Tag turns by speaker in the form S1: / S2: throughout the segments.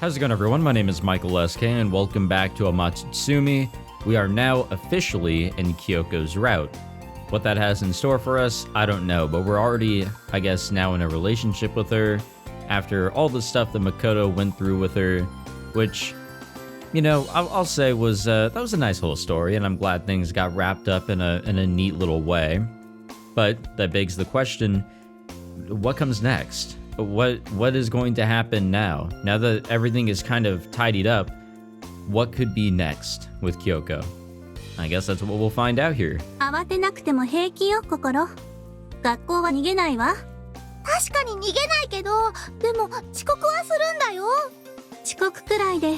S1: How's it going, everyone? My name is Michael SK, and welcome back to Amatsutsumi. We are now officially in Kyouko's route. What that has in store for us, I don't know, but we're already, I guess, now in a relationship with her after all the stuff that Makoto went through with her, which, you know, I'll say was that was a nice whole story, and I'm glad things got wrapped up in a neat little way. But that begs the question, what comes next? What is going to happen now? Now that everything is kind of tidied up, what could be next with Kyouko? I guess that's what we'll find out here.
S2: 慌てなくても平気よ、心。学校は逃げないわ。確かに逃げないけど、でも遅刻はするんだよ。遅刻くらいで、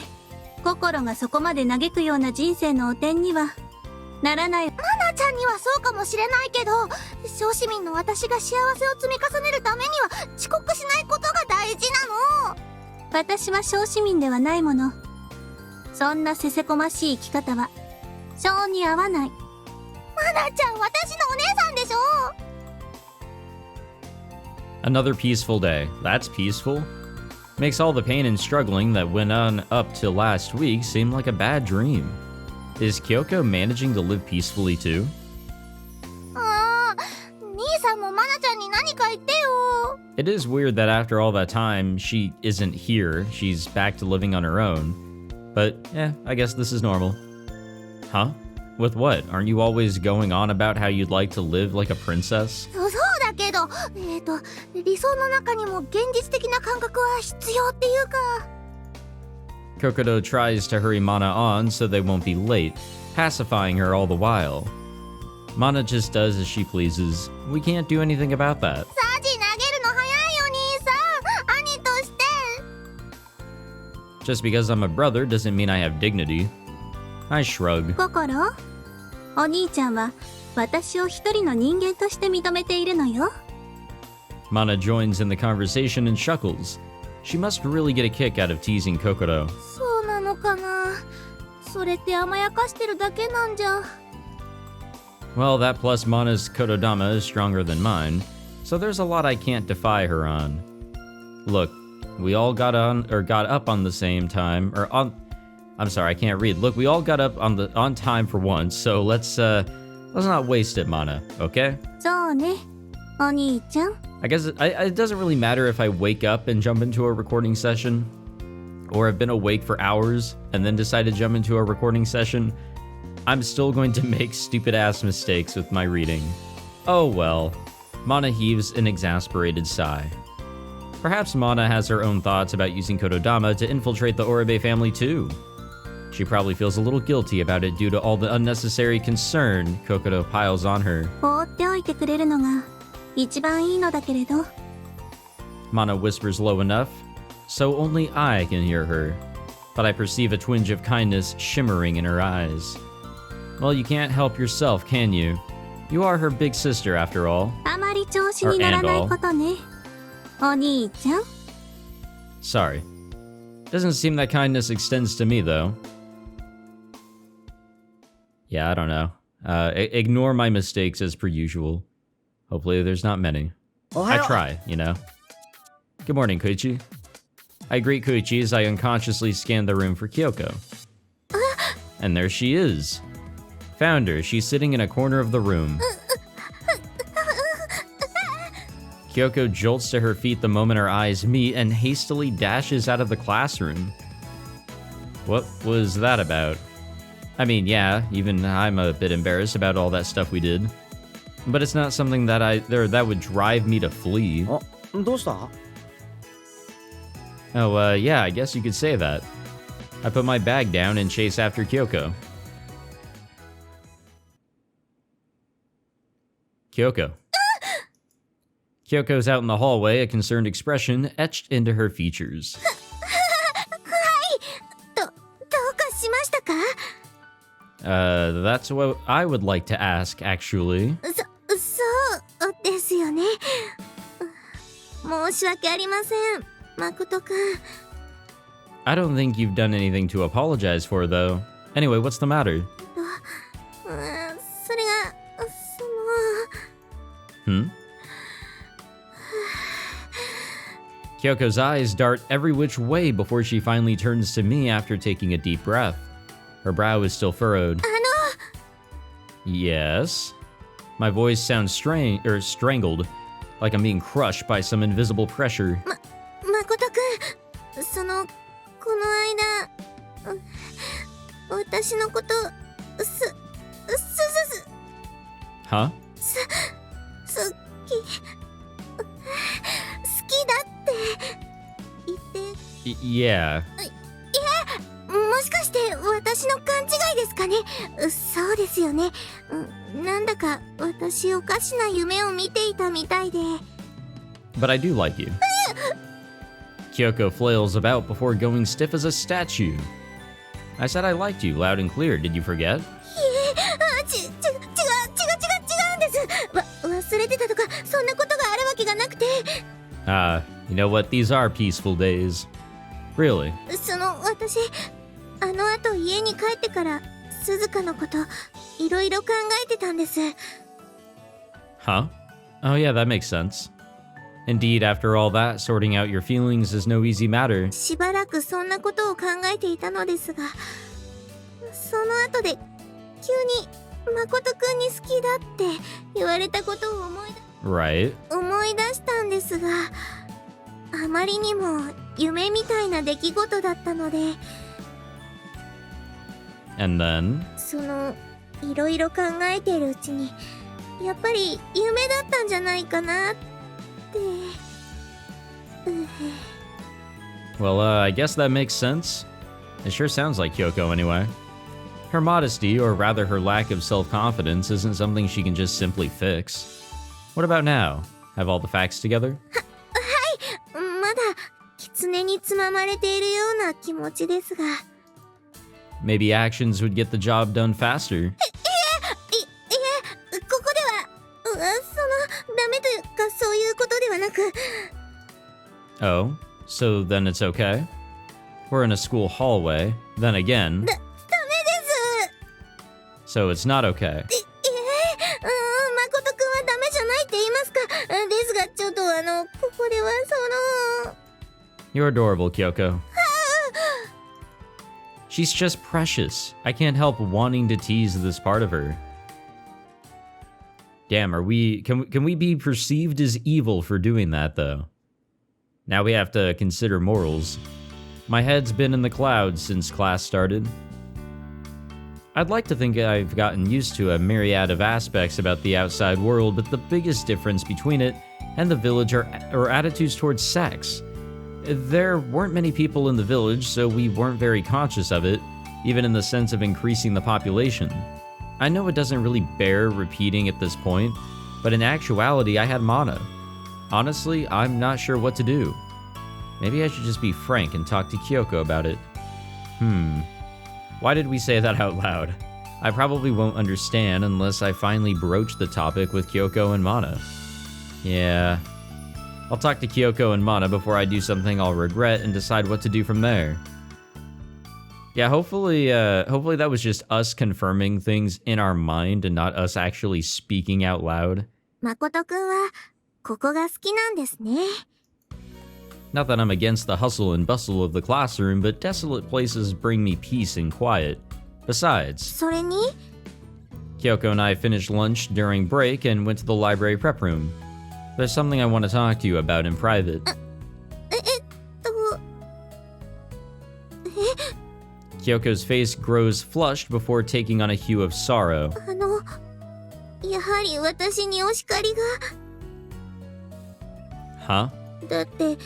S2: 心がそこまで嘆くような人生の汚点にはならない。マナちゃんにはそうかもしれないけど、小市民の私が幸せを積み重ねるためには遅刻しないことが大事なの。私は小市民ではないもの。そんなせせこましい生き方は性に合わない。マナちゃん、私のお姉さんでしょ。
S1: Another peaceful day. That's peaceful. Makes all the pain and struggling that went on up till last week seem like a bad dream. Is Kyouko managing to live peacefully too?
S2: 兄さんもマナちゃんに何か言ってよ。
S1: It is weird that after all that time, she isn't here. She's back to living on her own. But, I guess this is normal. Huh? With what? Aren't you always going on about how you'd like to live like a princess?
S2: そうだけど、理想の中にも現実的な感覚は必要っていうか。
S1: Kokoto tries to hurry Mana on so they won't be late, pacifying her all the while. Mana just does as she pleases. We can't do anything about that.
S2: サジ投げるの早いよ、兄さん。兄として。
S1: Just because I'm a brother doesn't mean I have dignity. I shrug.
S2: 心、お兄ちゃんは私を一人の人間として認めているのよ。
S1: Mana joins in the conversation and chuckles. She must really get a kick out of teasing Kokoro.
S2: そうなのかな。それって甘やかしてるだけなんじゃ。
S1: Well, that plus Mana's kotodama is stronger than mine, so there's a lot I can't defy her on. Look, we all got up on the same time, I'm sorry, I can't read. Look, we all got up on time for once, so let's not waste it, Mana, okay?
S2: そうね、お兄ちゃん。
S1: I guess it doesn't really matter if I wake up and jump into a recording session, or I've been awake for hours and then decide to jump into a recording session. I'm still going to make stupid-ass mistakes with my reading. Oh well. Mana heaves an exasperated sigh. Perhaps Mana has her own thoughts about using kotodama to infiltrate the Oribe family too. She probably feels a little guilty about it due to all the unnecessary concern Kokoro piles on her.
S2: 放っておいてくれるのが一番いいのだけれど。
S1: Mana whispers low enough, so only I can hear her. But I perceive a twinge of kindness shimmering in her eyes. Well, you can't help yourself, can you? You are her big sister, after all.
S2: あまり調子にならないことね、お兄ちゃん。
S1: Sorry. Doesn't seem that kindness extends to me, though. Yeah, I don't know. Ignore my mistakes as per usual. Hopefully there's not many. I try, you know. Good morning, Koichi. I greet Koichi as I unconsciously scan the room for Kyouko. And there she is. Found her. She's sitting in a corner of the room. Kyouko jolts to her feet the moment her eyes meet and hastily dashes out of the classroom. What was that about? I mean, yeah, even I'm a bit embarrassed about all that stuff we did. But it's not something that that would drive me to flee. Oh, yeah, I guess you could say that. I put my bag down and chase after Kyouko. Kyouko. Kyoko's out in the hallway, a concerned expression etched into her features.
S2: どうかしましたか。
S1: That's what I would like to ask, actually.
S2: そうですよね。申し訳ありません、誠くん。
S1: I don't think you've done anything to apologize for, though. Anyway, what's the matter?
S2: それが、
S1: Hmm? Kyoko's eyes dart every which way before she finally turns to me after taking a deep breath. Her brow is still furrowed. Yes? My voice sounds strangled, like I'm being crushed by some invisible pressure.
S2: Makoto-kun, この間、私のこと、
S1: Huh?
S2: 好きだって言って。
S1: Yeah.
S2: もしかして私の勘違いですかね。そうですよね。なんだか私おかしな夢を見ていたみたいで。
S1: But I do like you. Kyouko flails about before going stiff as a statue. I said I liked you loud and clear. Did you forget?
S2: 忘れてたとかそんなことがあるわけがなくて。
S1: You know what? These are peaceful days. Really?
S2: 私あの後家に帰ってから鈴鹿のこといろいろ考えてたんです。
S1: Huh? Oh yeah, that makes sense. Indeed, after all that, sorting out your feelings is no easy matter.
S2: しばらくそんなことを考えていたのですが、その後で急に誠くんに好きだって言われたことを思い出したんですが、あまりにも夢みたいな出来事だったので。
S1: And then?
S2: いろいろ考えているうちにやっぱり夢だったんじゃないかなって。
S1: Well, I guess that makes sense. It sure sounds like Kyouko anyway. Her modesty, or rather her lack of self-confidence, isn't something she can just simply fix. What about now? Have all the facts together?
S2: まだ狐につままれているような気持ちですが。
S1: Maybe actions would get the job done faster.
S2: ここでは、ダメというかそういうことではなく。
S1: Oh, so then it's okay? We're in a school hallway, then again.
S2: ダメです。
S1: So it's not okay.
S2: 誠くんはダメじゃないって言いますか。ですがちょっとここでは
S1: You're adorable, Kyouko. She's just precious. I can't help wanting to tease this part of her. Damn, can we be perceived as evil for doing that though? Now we have to consider morals. My head's been in the clouds since class started. I'd like to think I've gotten used to a myriad of aspects about the outside world, but the biggest difference between it and the village are attitudes towards sex. There weren't many people in the village, so we weren't very conscious of it, even in the sense of increasing the population. I know it doesn't really bear repeating at this point, but in actuality I had mana. Honestly, I'm not sure what to do. Maybe I should just be frank and talk to Kyouko about it. Why did we say that out loud? I probably won't understand unless I finally broach the topic with Kyouko and Mana. Yeah. I'll talk to Kyouko and Mana before I do something I'll regret and decide what to do from there. Yeah, hopefully that was just us confirming things in our mind and not us actually speaking out loud.
S2: 誠くんはここが好きなんですね。
S1: Not that I'm against the hustle and bustle of the classroom, but desolate places bring me peace and quiet. Besides,
S2: それに
S1: Kyouko and I finished lunch during break and went to the library prep room. There's something I want to talk to you about in private. Kyoko's face grows flushed before taking on a hue of sorrow.
S2: やはり私にお叱りが。
S1: Huh?
S2: だって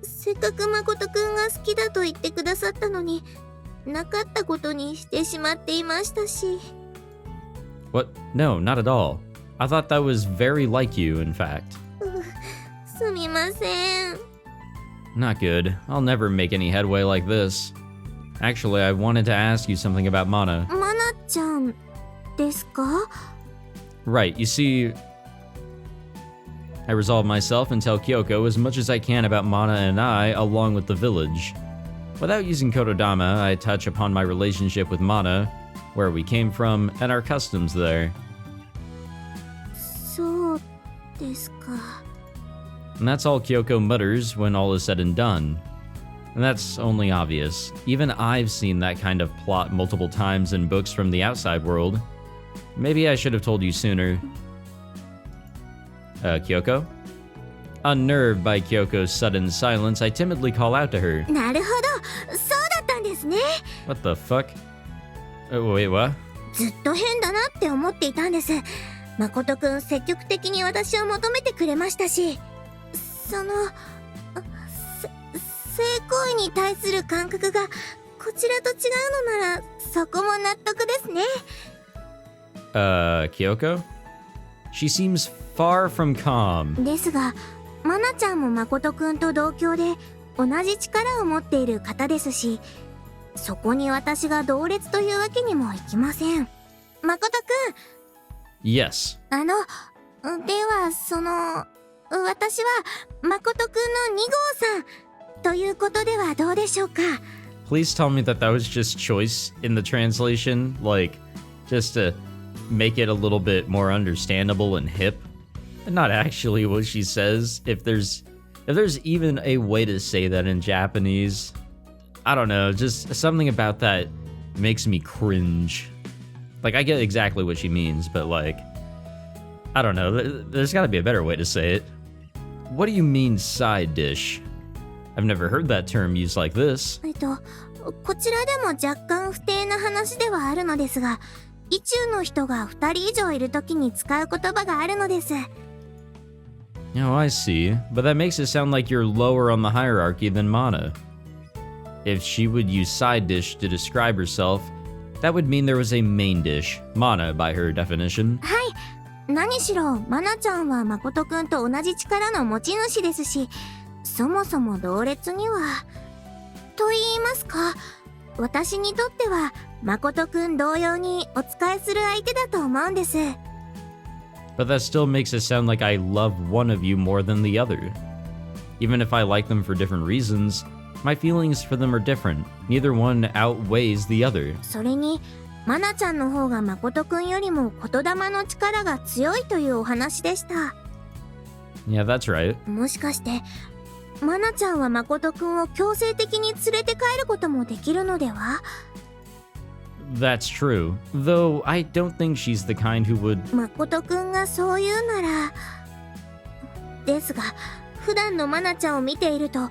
S2: せっかく誠くんが好きだと言ってくださったのになかったことにしてしまっていましたし。
S1: What? No, not at all. I thought that was very like you, in fact.
S2: すみません。
S1: Not good. I'll never make any headway like this. Actually, I wanted to ask you something about Mana.
S2: マナちゃんですか？
S1: Right, you see, I resolve myself and tell Kyouko as much as I can about Mana and I, along with the village. Without using kotodama, I touch upon my relationship with Mana, where we came from, and our customs there.
S2: そうですか。
S1: And that's all Kyouko mutters when all is said and done. And that's only obvious. Even I've seen that kind of plot multiple times in books from the outside world. Maybe I should have told you sooner. Kyouko? Unnerved by Kyoko's sudden silence, I timidly call out to her.
S2: なるほど、そうだったんですね。
S1: What the fuck? Wait, what?
S2: ずっと変だなって思っていたんです。誠くん積極的に私を求めてくれましたし、性行為に対する感覚がこちらと違うのならそこも納得ですね。
S1: Kyouko? She seems far from calm.
S2: ですが、マナちゃんも誠くんと同郷で同じ力を持っている方ですし、そこに私が同列というわけにもいきません。誠くん。
S1: Yes.
S2: では私は誠くんの2号さんということではどうでしょうか。
S1: Please tell me that was just choice in the translation, like, just to make it a little bit more understandable and hip. Not actually what she says. If there's even a way to say that in Japanese, I don't know, just something about that makes me cringe. Like, I get exactly what she means, but like, I don't know, there's gotta be a better way to say it. What do you mean side dish? I've never heard that term used like this.
S2: こちらでも若干不定な話ではあるのですが、意中の人が2人以上いるときに使う言葉があるのです。
S1: Oh, I see. But that makes it sound like you're lower on the hierarchy than Mana. If she would use side dish to describe herself, that would mean there was a main dish, Mana by her definition.
S2: はい。何しろ、マナちゃんは誠くんと同じ力の持ち主ですし、そもそも同列には、と言いますか、私にとっては誠くん同様にお仕えする相手だと思うんです。
S1: But that still makes it sound like I love one of you more than the other. Even if I like them for different reasons, my feelings for them are different. Neither one outweighs the other.
S2: それに、マナちゃんの方が誠くんよりも言霊の力が強いというお話でした。
S1: Yeah, that's right.
S2: もしかして、マナちゃんは誠くんを強制的に連れて帰ることもできるのでは？
S1: That's true. Though I don't think she's the kind who would...
S2: 誠くんがそう言うなら。ですが、普段のマナちゃんを見ていると、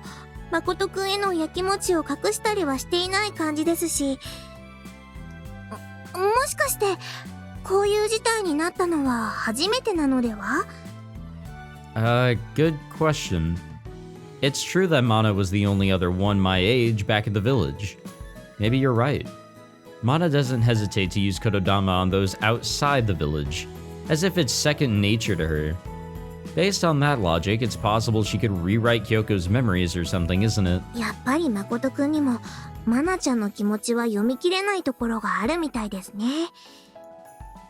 S2: 誠くんへのやきもちを隠したりはしていない感じですし、もしかして、こういう事態になったのは初めてなのでは？
S1: Good question. It's true that Mana was the only other one my age back at the village. Maybe you're right. Mana doesn't hesitate to use kotodama on those outside the village, as if it's second nature to her. Based on that logic, it's possible she could rewrite Kyoko's memories or something, isn't it?
S2: やっぱり誠くんにも、マナちゃんの気持ちは読み切れないところがあるみたいですね。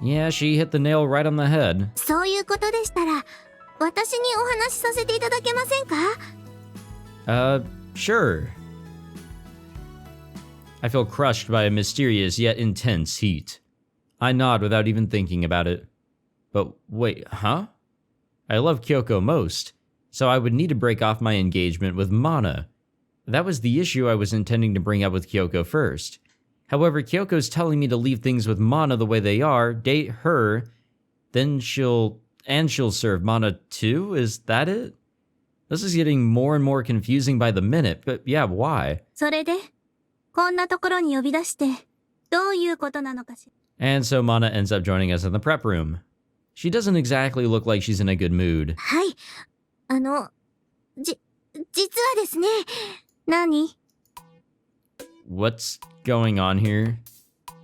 S1: Yeah, she hit the nail right on the head.
S2: そういうことでしたら、私にお話しさせていただけませんか？
S1: Sure. I feel crushed by a mysterious yet intense heat. I nod without even thinking about it. But wait, huh? I love Kyouko most, so I would need to break off my engagement with Mana. That was the issue I was intending to bring up with Kyouko first. However, Kyoko's telling me to leave things with Mana the way they are, date her, then she'll serve Mana too? Is that it? This is getting more and more confusing by the minute, but yeah, why?
S2: それで、こんなところに呼び出して、どういうことなのかしら。
S1: And so Mana ends up joining us in the prep room. She doesn't exactly look like she's in a good mood.
S2: はい。実はですね。何？
S1: What's going on here?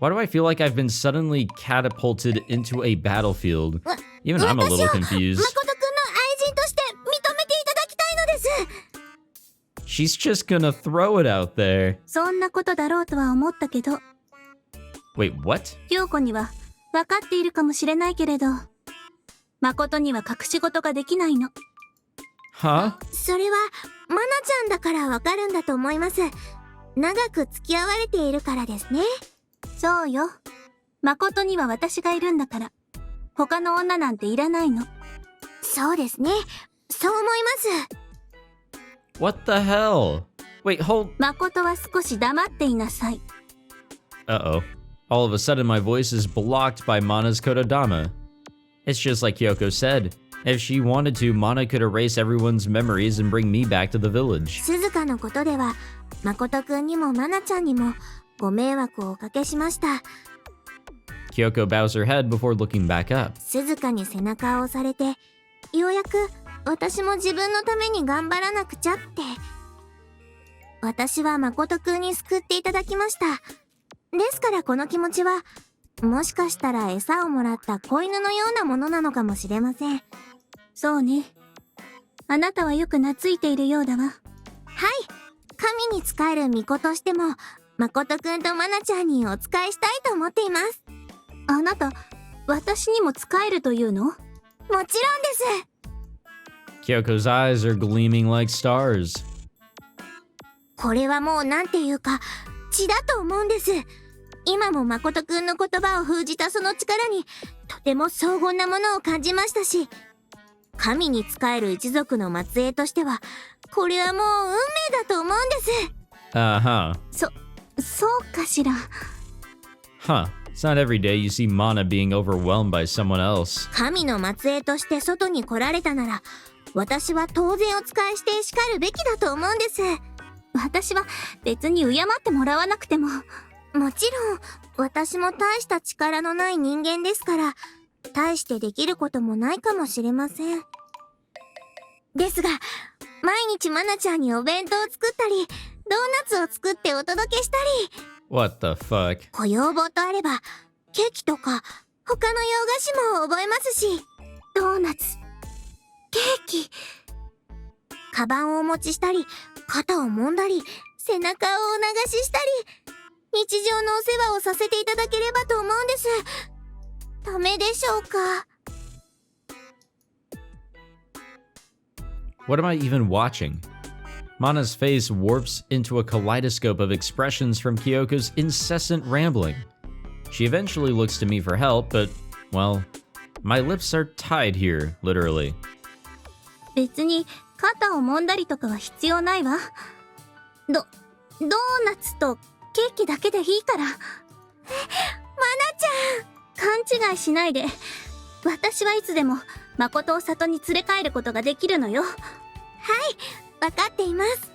S1: Why do I feel like I've been suddenly catapulted into a battlefield? Even I'm a little confused.
S2: 誠くんの愛人として認めていただきたいのです。
S1: She's just gonna throw it out there.
S2: そんなことだろうとは思ったけど。
S1: Wait, what?
S2: 京子には分かっているかもしれないけれど、誠には隠し事ができないの。
S1: Huh?
S2: それは、マナちゃんだから分かるんだと思います。長く付き合われているからですね。そうよ。誠には私がいるんだから。他の女なんていらないの。そうですね。そう思います。
S1: What the hell? Wait, hold.
S2: 誠は少し黙っていなさい。
S1: Uh-oh. All of a sudden, my voice is blocked by Mana's kotodama. It's just like Kyouko said. If she wanted to, Mana could erase everyone's memories and bring me back to the village.
S2: 鈴鹿のことでは誠くんにもマナちゃんにもご迷惑をおかけしました。
S1: Kyouko bows her head before looking back up.
S2: 鈴鹿に背中を押されてようやく私も自分のために頑張らなくちゃって。私は誠くんに救っていただきました。ですからこの気持ちはもしかしたら餌をもらった子犬のようなものなのかもしれません。そうね。あなたはよく懐いているようだわ。はい。神に仕える巫女としても誠くんとマナちゃんにお仕えしたいと思っています。あなた、私にも仕えるというの？もちろんです。
S1: Kyoko's eyes are gleaming like stars.
S2: これはもうなんていうか血だと思うんです。今も誠くんの言葉を封じたその力にとても荘厳なものを感じましたし、神に仕える一族の末裔としてはこれはもう運命だと思うんです。
S1: Uh-huh.
S2: そうかしら。
S1: Huh. It's not every day you see Mana being overwhelmed by someone else.
S2: 神の末裔として外に来られたなら私は当然お仕えしてしかるべきだと思うんです。私は別に敬ってもらわなくても。もちろん私も大した力のない人間ですから大してできることもないかもしれません。ですが毎日マナちゃんにお弁当を作ったりドーナツを作ってお届けしたり、
S1: What the fuck?
S2: ご要望とあればケーキとか他の洋菓子も覚えますし、ドーナツ、ケーキ、カバンをお持ちしたり肩を揉んだり背中をお流ししたり日常のお世話をさせていただければと思うんです。ダメでしょうか？
S1: What am I even watching? Mana's face warps into a kaleidoscope of expressions from Kyoko's incessant rambling. She eventually looks to me for help, but, well, my lips are tied here, literally.
S2: 別に肩を揉んだりとかは必要ないわ。ドーナツとケーキだけでいいから。マナちゃん、勘違いしないで。私はいつでも誠を里に連れ帰ることができるのよ。はい、わかっています。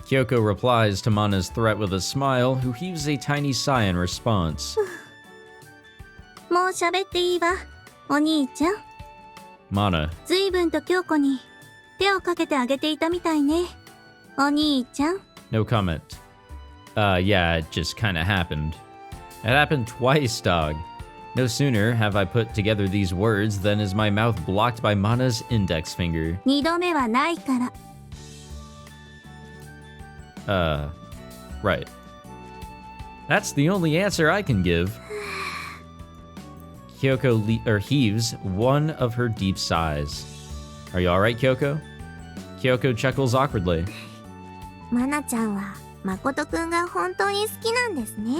S1: Kyouko replies to Mana's threat with a smile, who heaves a tiny sigh in response.
S2: もう喋っていいわ、お兄ちゃん。
S1: Mana.
S2: 随分と京子に手をかけてあげていたみたいね、お兄ちゃん。
S1: No comment. Yeah, it just kinda happened. It happened twice, dog. No sooner have I put together these words than is my mouth blocked by Mana's index finger.
S2: 二度目はないから。
S1: Right. That's the only answer I can give. Kyouko heaves one of her deep sighs. Are you alright, Kyouko? Kyouko chuckles awkwardly.
S2: マナちゃんは誠くんが本当に好きなんですね。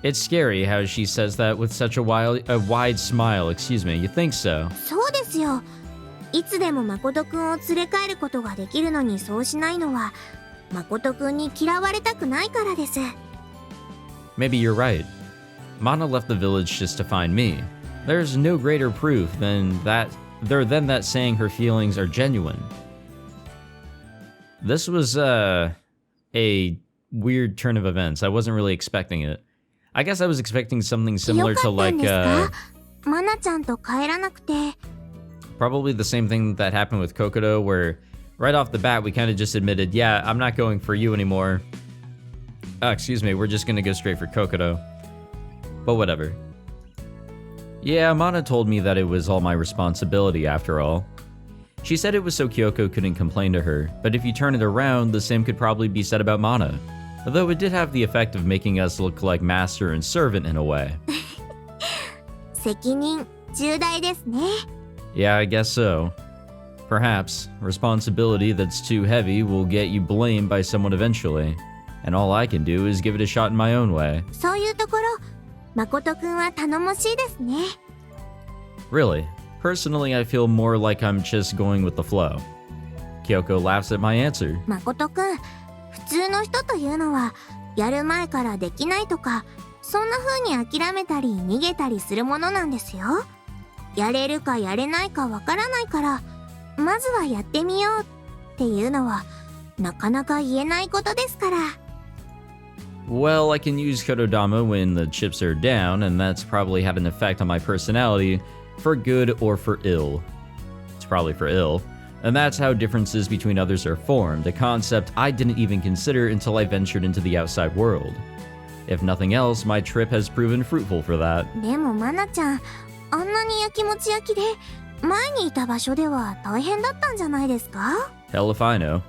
S1: It's scary how she says that with such a wide smile. Excuse me, you think so?
S2: そうですよ。いつでも誠くんを連れ帰ることができるのにそうしないのは誠くんに嫌われたくないからです。
S1: Maybe you're right. Mana left the village just to find me. There's no greater proof than that saying her feelings are genuine. This was a weird turn of events. I wasn't really expecting it. I guess I was expecting something similar to like
S2: マナちゃんと帰らなくて。
S1: probably the same thing that happened with Kokoro, where right off the bat we kind of just admitted, yeah, I'm not going for you anymore. Excuse me, we're just gonna go straight for Kokoro. But whatever. Yeah, Mana told me that it was all my responsibility after all. She said it was so Kyouko couldn't complain to her, but if you turn it around, the same could probably be said about Mana. Though it did have the effect of making us look like master and servant in a way.
S2: 責任重大ですね。
S1: Yeah, I guess so. Perhaps, responsibility that's too heavy will get you blamed by someone eventually. And all I can do is give it a shot in my own way.
S2: そういうところ、誠くんは頼もしいですね。
S1: Really? Personally, I feel more like I'm just going with the flow. Kyouko laughs at my answer.
S2: 誠くん、普通の人というのはやる前からできないとか、そんな風に諦めたり逃げたりするものなんですよ。やれるかやれないかわからないから、まずはやってみようっていうのはなかなか言えないことですから。
S1: Well, I can use kotodama when the chips are down, and that's probably had an effect on my personality, for good or for ill. It's probably for ill. And that's how differences between others are formed, a concept I didn't even consider until I ventured into the outside world. If nothing else, my trip has proven fruitful for that.
S2: でもマナちゃん、あんなにやきもち焼きで、前にいた場所では大変だったんじゃないですか?
S1: Hell if I know.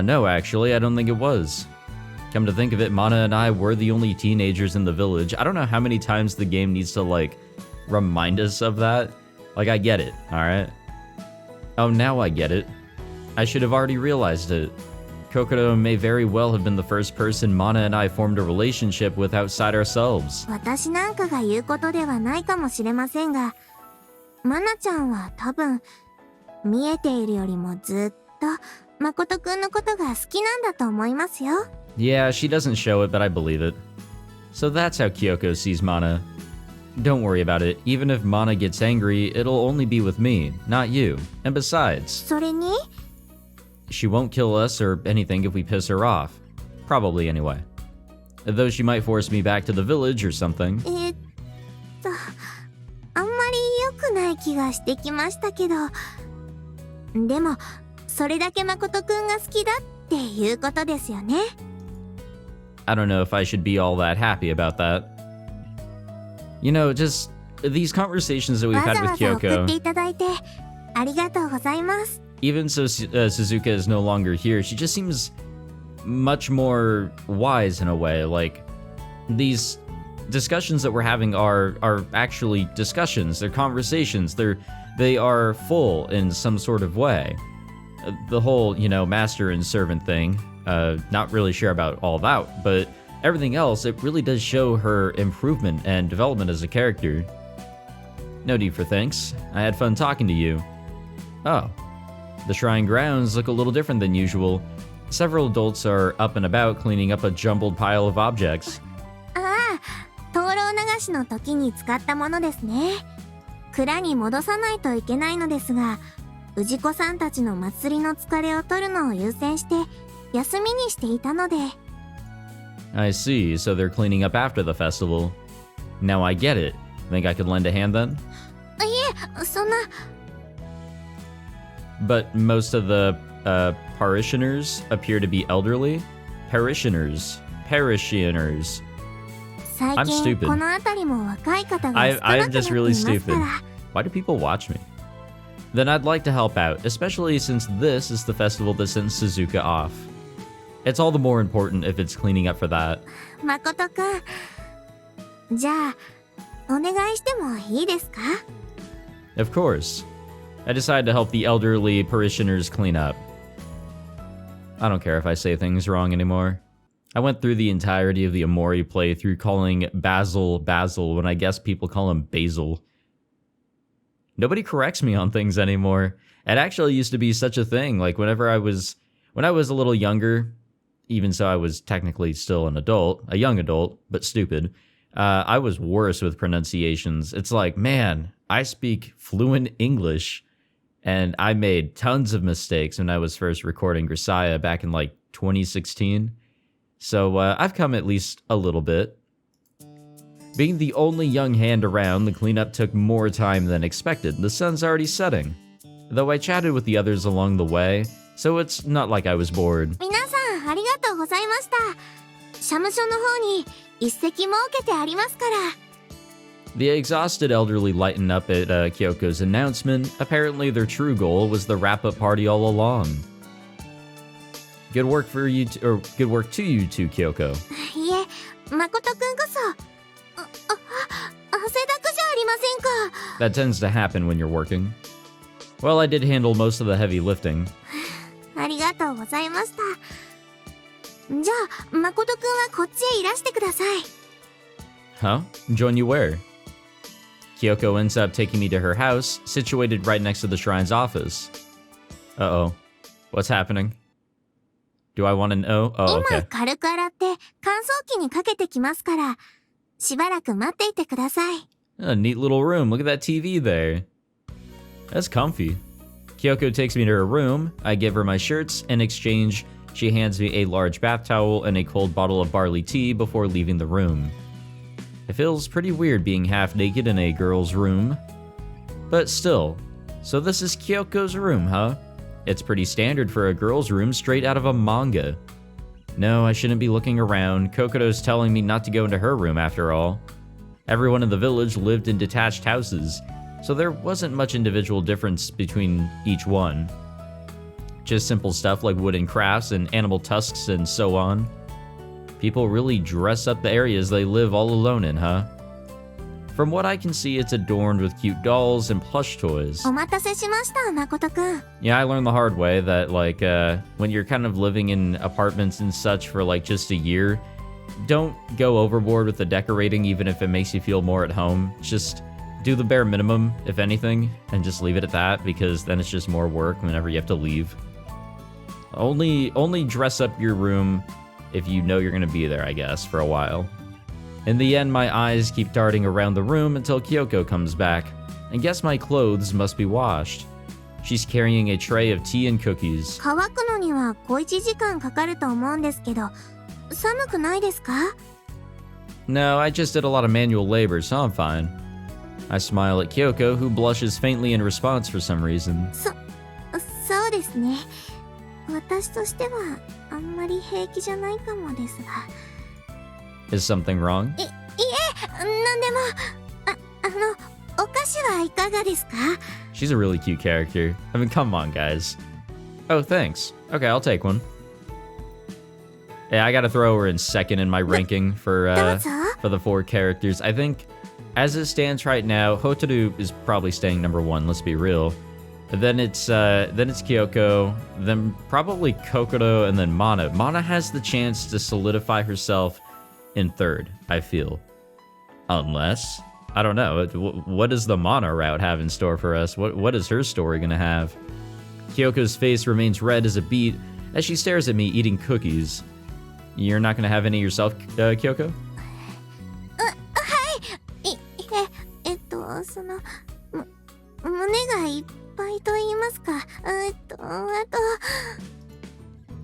S1: No, actually, I don't think it was. Come to think of it, Mana and I were the only teenagers in the village. I don't know how many times the game needs to, remind us of that. I get it, alright? Oh, now I get it. I should have already realized it. Kokoro may very well have been the first person Mana and I formed a relationship with outside ourselves.
S2: 私なんかが言うことではないかもしれませんが、マナちゃんは多分、見えているよりもずっと、誠くんのことが好きなんだと思いますよ。
S1: Yeah, she doesn't show it, but I believe it. So that's how Kyouko sees Mana. Don't worry about it. Even if Mana gets angry, it'll only be with me, not you. And besides,
S2: それに
S1: she won't kill us or anything if we piss her off. Probably anyway. Though she might force me back to the village or something.
S2: あんまり良くない気がしてきましたけど、でもそれだけ誠くんが好きだっていうことですよね。
S1: I don't know if I should be all that happy about that. You know, just these conversations that we've had with
S2: わざわざ送ってい
S1: Kyouko,
S2: ただいてありがとうございます。
S1: even so Suzuka is no longer here, she just seems much more wise in a way. These discussions that we're having are actually discussions, they're conversations, they are full in some sort of way. The whole, master and servant thing, not really sure about all that, but everything else, it really does show her improvement and development as a character. No need for thanks. I had fun talking to you. Oh. The shrine grounds look a little different than usual. Several adults are up and about cleaning up a jumbled pile of objects.
S2: ああ、灯籠流しの時に使ったものですね。蔵に戻さないといけないのですが、氏子さんたちの祭りの疲れを取るのを優先して休みにしていたので。
S1: I see, so they're cleaning up after the festival. Now I get it. Think I could lend a hand then?
S2: いえ、そんな。
S1: But most of the parishioners appear to be elderly. Parishioners.
S2: 最
S1: I'm
S2: 近
S1: stupid.
S2: この辺りも若い方が少なくなってい
S1: I'm
S2: ます
S1: just really
S2: か
S1: stupid.
S2: ら。
S1: Why do people watch me? Then I'd like to help out, especially since this is the festival that sent Suzuka off. It's all the more important if it's cleaning up for that.
S2: 誠くん、じゃあお願いしてもいいですか?
S1: Of course. I decided to help the elderly parishioners clean up. I don't care if I say things wrong anymore. I went through the entirety of the Omori playthrough calling Basil when I guess people call him Basil. Nobody corrects me on things anymore. It actually used to be such a thing. When I was a little younger, even so I was technically still an adult, a young adult, but stupid, I was worse with pronunciations. It's man, I speak fluent English, and I made tons of mistakes when I was first recording Grisaya back in 2016. So I've come at least a little bit. Being the only young hand around, the cleanup took more time than expected. The sun's already setting. Though I chatted with the others along the way, so it's not like I was bored.
S2: 皆さんありがとうございました。社務所の方に一席設けてありますから。
S1: The exhausted elderly lightened up at Kyoko's announcement. Apparently their true goal was the wrap-up party all along. Good work to you two, Kyouko.
S2: いえ、誠くんこそ、汗だくじゃありませんか。
S1: That tends to happen when you're working. Well, I did handle most of the heavy lifting.
S2: ありがとうございました。じゃあ、誠くんはこっちへいらしてください。
S1: Huh? Join you where? Kyouko ends up taking me to her house, situated right next to the shrine's office. Uh-oh. What's happening? Do I want to know? Oh,
S2: 今
S1: okay.
S2: 軽く洗って乾燥機にかけてきますから、しばらく待っていてください。
S1: A neat little room. Look at that TV there. That's comfy. Kyouko takes me to her room. I give her my shirts. In exchange, she hands me a large bath towel and a cold bottle of barley tea before leaving the room. It feels pretty weird being half naked in a girl's room. But still, so this is Kyoko's room, huh? It's pretty standard for a girl's room straight out of a manga. No, I shouldn't be looking around. Kokoro's telling me not to go into her room after all. Everyone in the village lived in detached houses, so there wasn't much individual difference between each one. Just simple stuff like wooden crafts and animal tusks and so on. People really dress up the areas they live all alone in, huh? From what I can see, it's adorned with cute dolls and plush toys.
S2: お待たせしました、誠くん。
S1: Yeah, I learned the hard way that, like, when you're kind of living in apartments and such for, like, just a year, don't go overboard with the decorating, even if it makes you feel more at home. Just do the bare minimum, if anything, and just leave it at that, because then it's just more work whenever you have to leave. Only dress up your room if you know you're gonna be there, I guess, for a while. In the end, my eyes keep darting around the room until Kyouko comes back, and guess my clothes must be washed. She's carrying a tray of tea and cookies.
S2: 乾くのには小1時間かかると思うんですけど、寒くないですか?
S1: No, I just did a lot of manual labor, so I'm fine. I smile at Kyouko, who blushes faintly in response for some reason.
S2: そうですね。私としてはあんまり平気じゃないかもですが。
S1: Is something wrong?
S2: いえ、なんでも。お菓子はいかがですか?
S1: She's a really cute character. I mean, come on, guys. Oh, thanks. Okay, I'll take one. Yeah, I gotta throw her in second in my ranking for the 4 characters. I think, as it stands right now, Hotaru is probably staying number 1, let's be real. Then it's Kyouko, then probably Kokoro, and then Mana. Mana has the chance to solidify herself in 3rd, I feel. Unless, I don't know, what does the Mana route have in store for us? What is her story gonna have? Kyoko's face remains red as a beet as she stares at me eating cookies. You're not gonna have any yourself, Kyouko?
S2: その、胸がいっぱいと言いますか、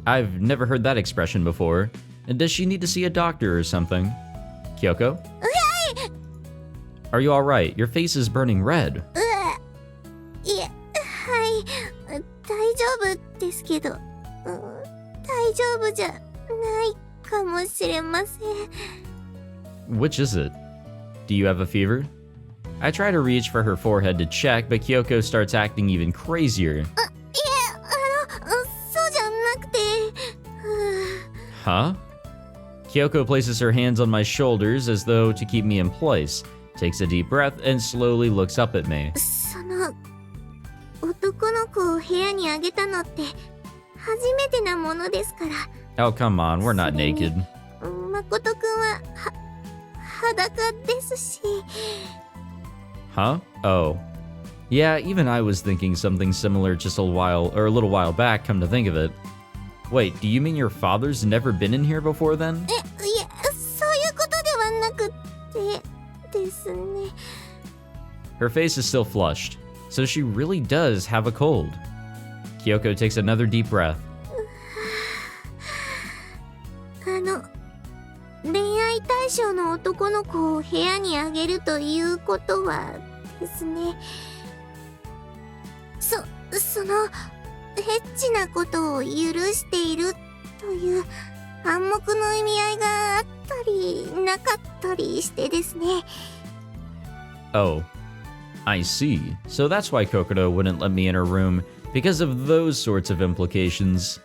S1: I've never heard that expression before. And does she need to see a doctor or something? Kyouko? Are you alright? Your face is burning red.
S2: いえ、はい、大丈夫ですけど、大丈夫じゃないかもしれません。
S1: Which is it? Do you have a fever? I try to reach for her forehead to check, but Kyouko starts acting even crazier.
S2: いえ、そうじゃなくて。
S1: Huh? Kyouko places her hands on my shoulders as though to keep me in place, takes a deep breath, and slowly looks up at me.
S2: その、男の子を部屋にあげたのって初めてなものですから。
S1: Oh, come on, we're not naked.
S2: 誠くんは裸ですし。
S1: Huh? Oh. Yeah, even I was thinking something similar just a little while back, come to think of it. Wait, do you mean your father's never been in here before then?
S2: いや、そういうことではなくてですね。
S1: Her face is still flushed, so she really does have a cold. Kyouko takes another deep breath.
S2: 恋愛対象の男の子を部屋にあげるということはですね。そのエッチなことを許しているという暗黙の意味合いがあったりなかったりしてですね。
S1: Oh, I see. So that's why Kokoro wouldn't let me in her room, because of those sorts of implications.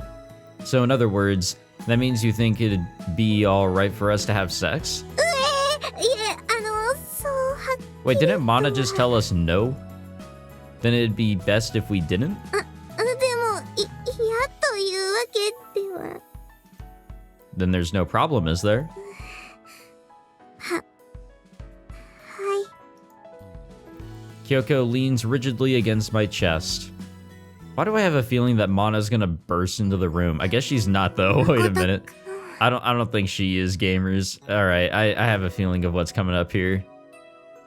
S1: So in other words, that means you think it'd be alright for us to have sex?
S2: いえ、そうはっ。
S1: Wait, didn't Mana just tell us no? Then it'd be best if we didn't?
S2: でも、嫌というわけでは。
S1: Then there's no problem, is there?
S2: はい。
S1: Kyouko leans rigidly against my chest. Why do I have a feeling that Mana's gonna burst into the room? I guess she's not though. Wait a minute. I don't think she is, gamers. Alright, I have a feeling of what's coming up here.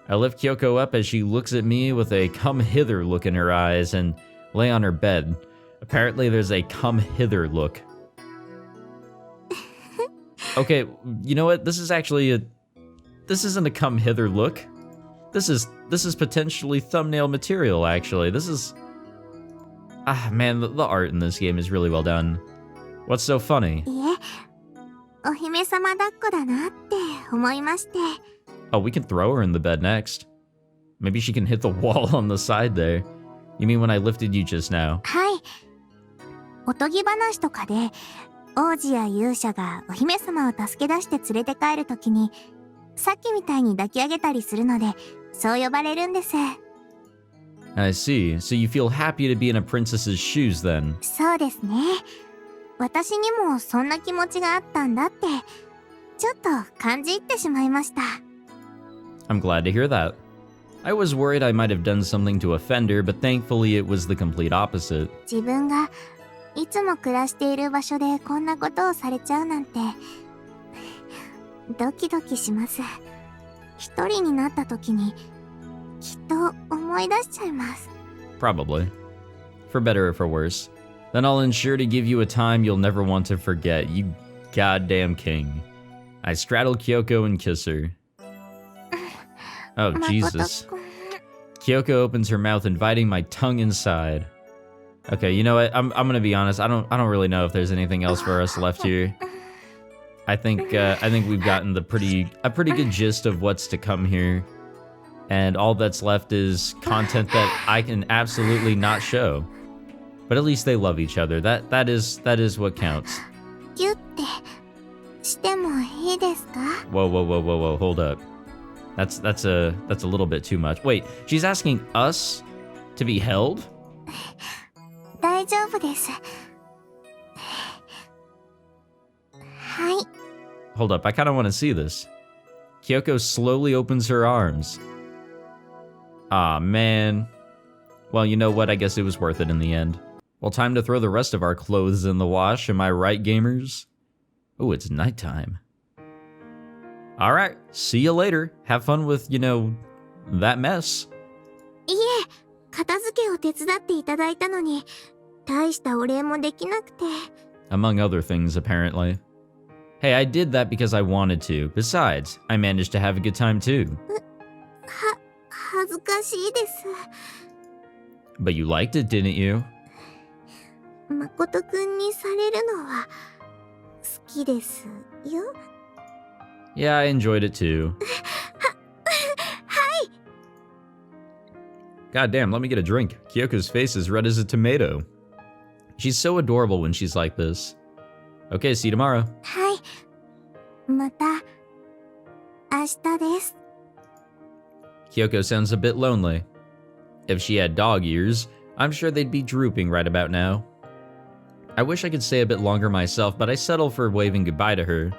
S1: I lift Kyouko up as she looks at me with a come hither look in her eyes and lay on her bed. Apparently there's a come hither look. Okay, you know what? This is actually this isn't a come hither look. This is potentially thumbnail material, actually. This is... Ah, man, the art in this game is really well done. What's so funny?
S2: Oh,
S1: we can throw her in the bed next. Maybe she can hit the wall on the side there. You mean when I lifted you just now?
S2: はい。おとぎ話とかで、王子や勇者がお姫様を助け出して連れて帰るときに、さっきみたいに抱き上げたりするので、そう呼ばれるんです。
S1: I see. So you feel happy to be in a princess's shoes then?
S2: そうですね。私にもそんな気持ちがあったんだって、ちょっと感じ入ってしまいました。
S1: I'm glad to hear that. I was worried I might have done something to offend her, but thankfully it was the complete opposite.
S2: 自分がいつも暮らしている場所でこんなことをされちゃうなんて、ドキドキします。一人になった時に、きっと思い出しちゃいます。
S1: Probably. For better or for worse. Then I'll ensure to give you a time you'll never want to forget, you goddamn king. I straddle Kyouko and kiss her. Oh, Jesus. Kyouko opens her mouth, inviting my tongue inside. Okay, you know what? I'm gonna be honest. I don't really know if there's anything else for us left here. I think we've gotten a pretty good gist of what's to come here, and all that's left is content that I can absolutely not show. But at least they love each other. That is what counts. Whoa, hold up. That's a little bit too much. Wait, she's asking us to be held?
S2: 大丈夫です。はい。
S1: Hold up, I kind of want to see this. Kyouko slowly opens her arms. Aw, man. Well, you know what? I guess it was worth it in the end. Well, time to throw the rest of our clothes in the wash. Am I right, gamers? Oh, it's nighttime. All right, see you later. Have fun with, you know, that mess.
S2: いえ、片付けを手伝っていただいたのに、大したお礼もできなくて。
S1: Among other things, apparently. Hey, I did that because I wanted to. Besides, I managed to have a good time too.
S2: 恥ずかしいです。
S1: But you liked it, didn't you?
S2: 誠くんにされるのは好きですよ。
S1: Yeah, I enjoyed it too.
S2: はい。
S1: God damn, let me get a drink. Kyoko's face is red as a tomato. She's so adorable when she's like this. Okay, see you tomorrow.
S2: はい。また明日です。
S1: Kyouko sounds a bit lonely. If she had dog ears, I'm sure they'd be drooping right about now. I wish I could stay a bit longer myself, but I settle for waving goodbye to her.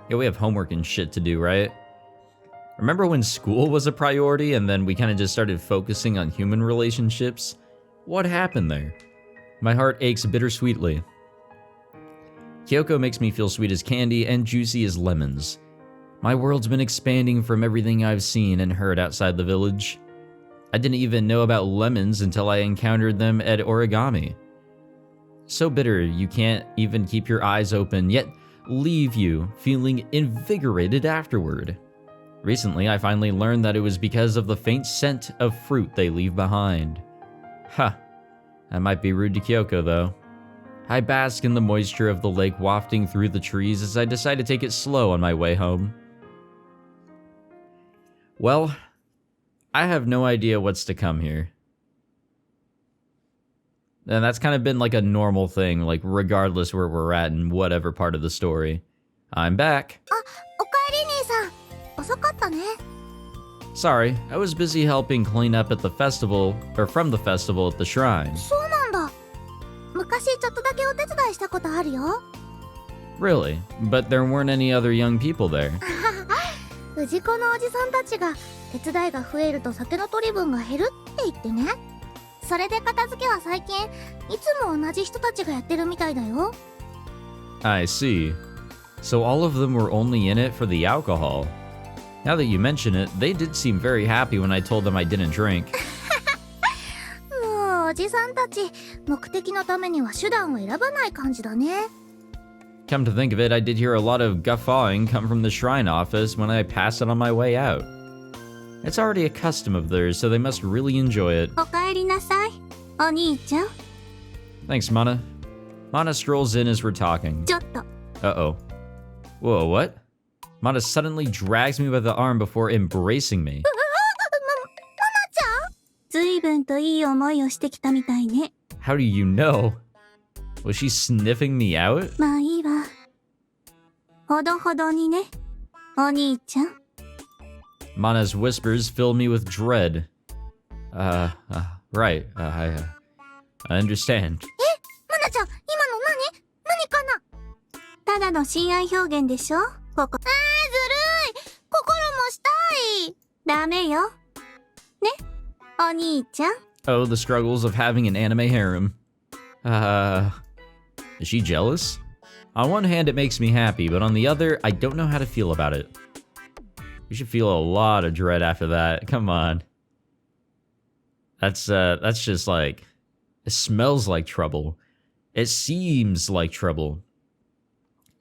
S1: Yeah, we have homework and shit to do, right? Remember when school was a priority and then we kind of just started focusing on human relationships? What happened there? My heart aches bittersweetly. Kyouko makes me feel sweet as candy and juicy as lemons. My world's been expanding from everything I've seen and heard outside the village. I didn't even know about lemons until I encountered them at Origami. So bitter you can't even keep your eyes open, yet leave you feeling invigorated afterward. Recently, I finally learned that it was because of the faint scent of fruit they leave behind. Ha! That might be rude to Kyouko, though. I bask in the moisture of the lake wafting through the trees as I decide to take it slow on my way home. Well, I have no idea what's to come here. And that's kind of been like a normal thing, like regardless where we're at in whatever part of the story. I'm back.
S2: おかえり兄さん。遅かったね。
S1: Sorry, I was busy helping clean up at the festival, or from the festival at the shrine.
S2: そうなんだ。昔ちょっとだけお手伝いしたことあるよ。
S1: Really? But there weren't any other young people there.
S2: 藤子のおじさんたちが手伝いが増えると酒の取り分が減るって言ってね。それで片付けは最近いつも同じ人たちがやってるみたいだよ。
S1: I see. So all of them were only in it for the alcohol. Now that you mention it, they did seem very happy when I told them I didn't drink.
S2: もうおじさんたち目的のためには手段を選ばない感じだね。
S1: Come to think of it, I did hear a lot of guffawing come from the shrine office when I passed it on my way out. It's already a custom of theirs, so they must really enjoy it.
S2: おかえりなさい、お兄ちゃん。
S1: Thanks, Mana. Mana strolls in as we're talking.
S2: ちょっと。
S1: Uh-oh. Whoa, what? Mana suddenly drags me by the arm before embracing me.
S2: マナちゃん、ずいぶんといい思いをしてきたみたいね。
S1: How do you know? Was she sniffing me out?
S2: まあいいわ。ほどほどにね、お兄ちゃん。
S1: Mana's whispers fill me with dread. Right. I understand.
S2: マナちゃん、今の何かな。ただの親愛表現でしょ、ここ。ずるい。心もしたい。ダメよ。ね、お兄ちゃん。
S1: Oh, the struggles of having an anime harem. Is she jealous? On one hand, it makes me happy, but on the other, I don't know how to feel about it. You should feel a lot of dread after that. Come on. That's just like, it smells like trouble. It seems like trouble.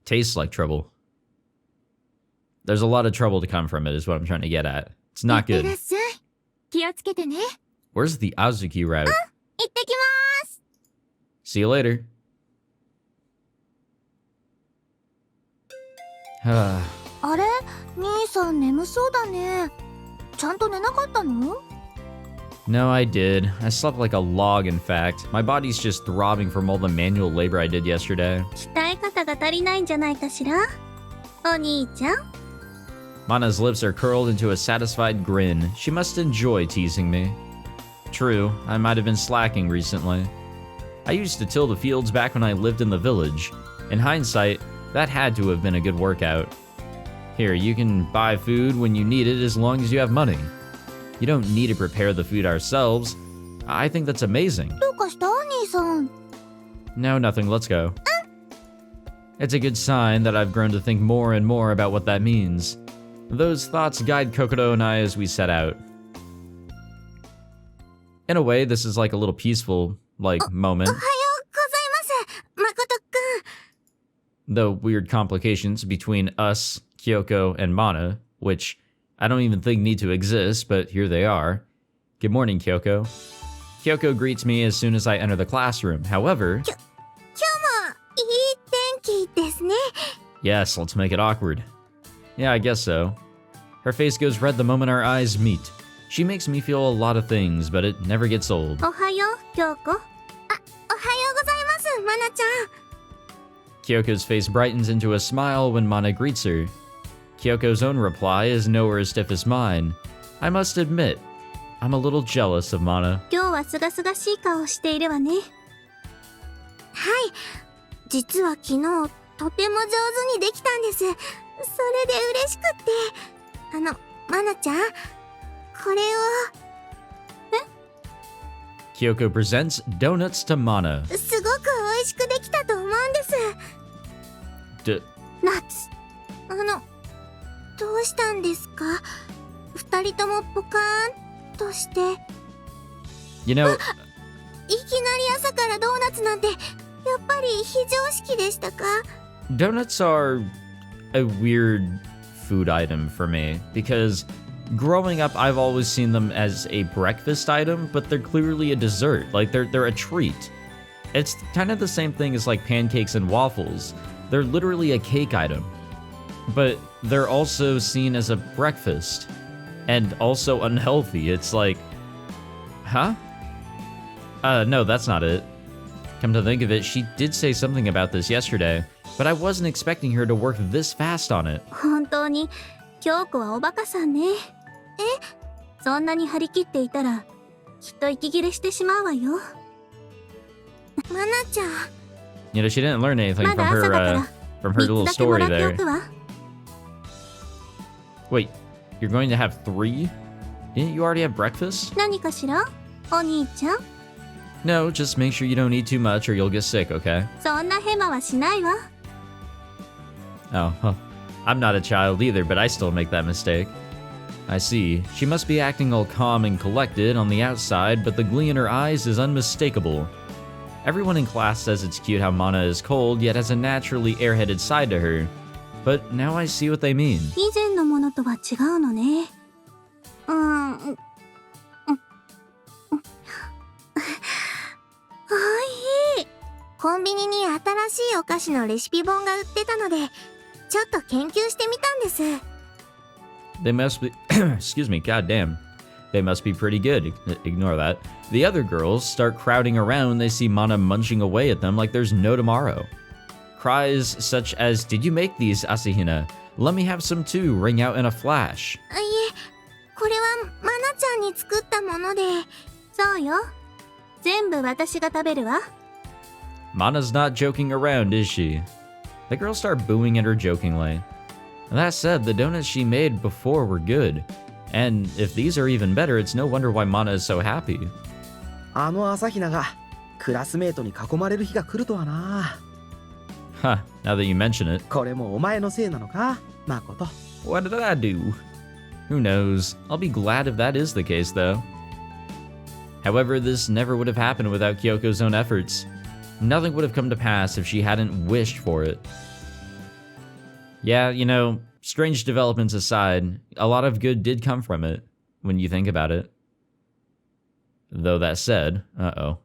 S1: Tastes like trouble. There's a lot of trouble to come from it, is what I'm trying to get at. It's not
S2: いって
S1: good.
S2: らっしゃい。気をつけてね。
S1: Where's the Azuki route?
S2: 行ってきます。
S1: See you later.
S2: あれ、兄さん眠そうだね。ちゃんと寝なかったの？
S1: No, I did. I slept like a log, in fact. My body's just throbbing from all the manual labor I did yesterday.
S2: 鍛え方が足りないんじゃないかしら、お兄ちゃん。
S1: Mana's lips are curled into a satisfied grin. She must enjoy teasing me. True, I might have been slacking recently. I used to till the fields back when I lived in the village. In hindsight, that had to have been a good workout. Here, you can buy food when you need it as long as you have money. You don't need to prepare the food ourselves. I think that's amazing.
S2: どうかした、兄さん。
S1: No, nothing. Let's go. It's a good sign that I've grown to think more and more about what that means. Those thoughts guide Kokoro and I as we set out. In a way, this is like a little peaceful, moment.
S2: おはようございます、誠くん。
S1: The weird complications between us, Kyouko, and Mana, which I don't even think need to exist, but here they are. Good morning, Kyouko. Kyouko greets me as soon as I enter the classroom. However...
S2: 今日もいい天気ですね。
S1: Yes, let's make it awkward. Yeah, I guess so. Her face goes red the moment our eyes meet. She makes me feel a lot of things, but it never gets old.
S2: おはよう、京子。あ、おはようございます、マナちゃん。
S1: Kyoko's face brightens into a smile when Mana greets her. Kyoko's own reply is nowhere as stiff as mine. I must admit, I'm a little jealous of Mana.
S2: 今日はすがすがしい顔をしているわね。はい、実は昨日とても上手にできたんです。それで嬉しくって、マナちゃん、これを。
S1: Kyouko presents donuts to Mana.
S2: すごく美味しくできたと思うんです。ナッツ。どうしたんですか？二人ともポカーンとして。
S1: You know...
S2: いきなり朝からドーナツなんて、やっぱり非常識でしたか？
S1: Donuts are a weird food item for me, because growing up I've always seen them as a breakfast item, but they're clearly a dessert. Like, they're a treat. It's kind of the same thing as like pancakes and waffles. They're literally a cake item, but they're also seen as a breakfast and also unhealthy. It's like, huh? No, that's not it. Come to think of it, she did say something about this yesterday, but I wasn't expecting her to work this fast on it.
S2: 本当に、京子はおバカさんね。そんなに張り切っていたら、きっと息切れしてしまうわよ。マナちゃん。
S1: You know, she didn't learn anything
S2: ま
S1: from
S2: だ朝だか
S1: her,
S2: ら、
S1: from her
S2: 3
S1: little
S2: つだけも
S1: story
S2: らってお
S1: there.
S2: くわ。
S1: Wait, you're going to have 3? Didn't you already have breakfast?
S2: 何かしらお兄ちゃん
S1: No, just make sure you don't eat too much or you'll get sick, okay?
S2: そんなヘマはしないわ
S1: Oh, huh. I'm not a child either, but I still make that mistake. I see. She must be acting all calm and collected on the outside, but the glee in her eyes is unmistakable. Everyone in class says it's cute how Mana is cold, yet has a naturally airheaded side to her. But now I see what they mean.
S2: 以前のものとは違うのねおいしいコンビニに新しいお菓子のレシピ本が売ってたのでちょっと研究してみたんです
S1: They must be... excuse me, goddamn. They must be pretty good. Ignore that. The other girls start crowding around when they see Mana munching away at them like there's no tomorrow. Cries such as, "Did you make these, Asahina? Let me have some too," ring out in a flash.
S2: いえこれはマナちゃんに作ったものでそうよ全部私が食べるわ
S1: Mana's not joking around, is she? The girls start booing at her jokingly. That said, the donuts she made before were good. And if these are even better, it's no wonder why Mana is so happy.
S3: あの朝比奈がクラスメートに囲まれる日が来るとはな。
S1: Huh, now that you mention it.
S3: これもお前のせいなのか、Makoto?
S1: What did I do? Who knows? I'll be glad if that is the case, though. However, this never would have happened without Kyoko's own efforts. Nothing would have come to pass if she hadn't wished for it. Yeah, you know, strange developments aside, a lot of good did come from it, when you think about it. Though that said, uh-oh.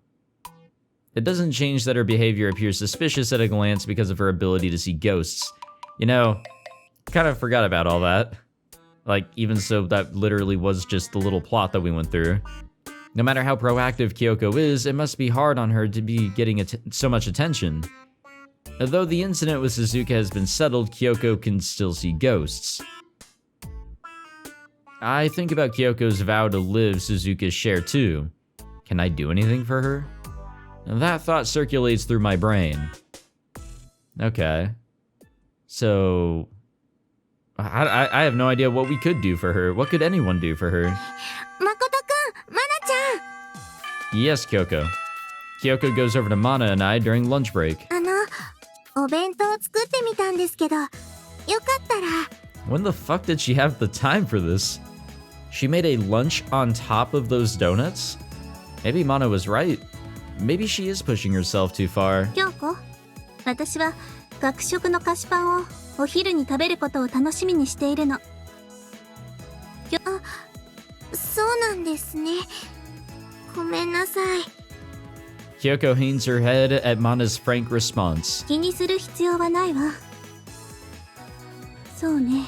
S1: It doesn't change that her behavior appears suspicious at a glance because of her ability to see ghosts. You know, kind of forgot about all that. Like, even so, that literally was just the little plot that we went through. No matter how proactive Kyouko is, it must be hard on her to be getting so much attention. Though the incident with Suzuka has been settled, Kyouko can still see ghosts. I think about Kyoko's vow to live Suzuka's share too. Can I do anything for her? That thought circulates through my brain. Okay. So... I have no idea what we could do for her. What could anyone do for her?
S2: Makoto-kun, Mana-chan!
S1: Yes, Kyoko. Kyoko goes over to Mana and I during lunch break.
S2: お弁当作ってみたんですけどよかったら
S1: When the fuck did she have the time for this? She made a lunch on top of those donuts? Maybe Mana was right. Maybe she is pushing herself too far.
S2: 京子私は学食の菓子パンをお昼に食べることを楽しみにしているのそうなんですねごめんなさい
S1: Kyoko hangs her head at Mana's frank response.
S2: 気にする必要はないわそうね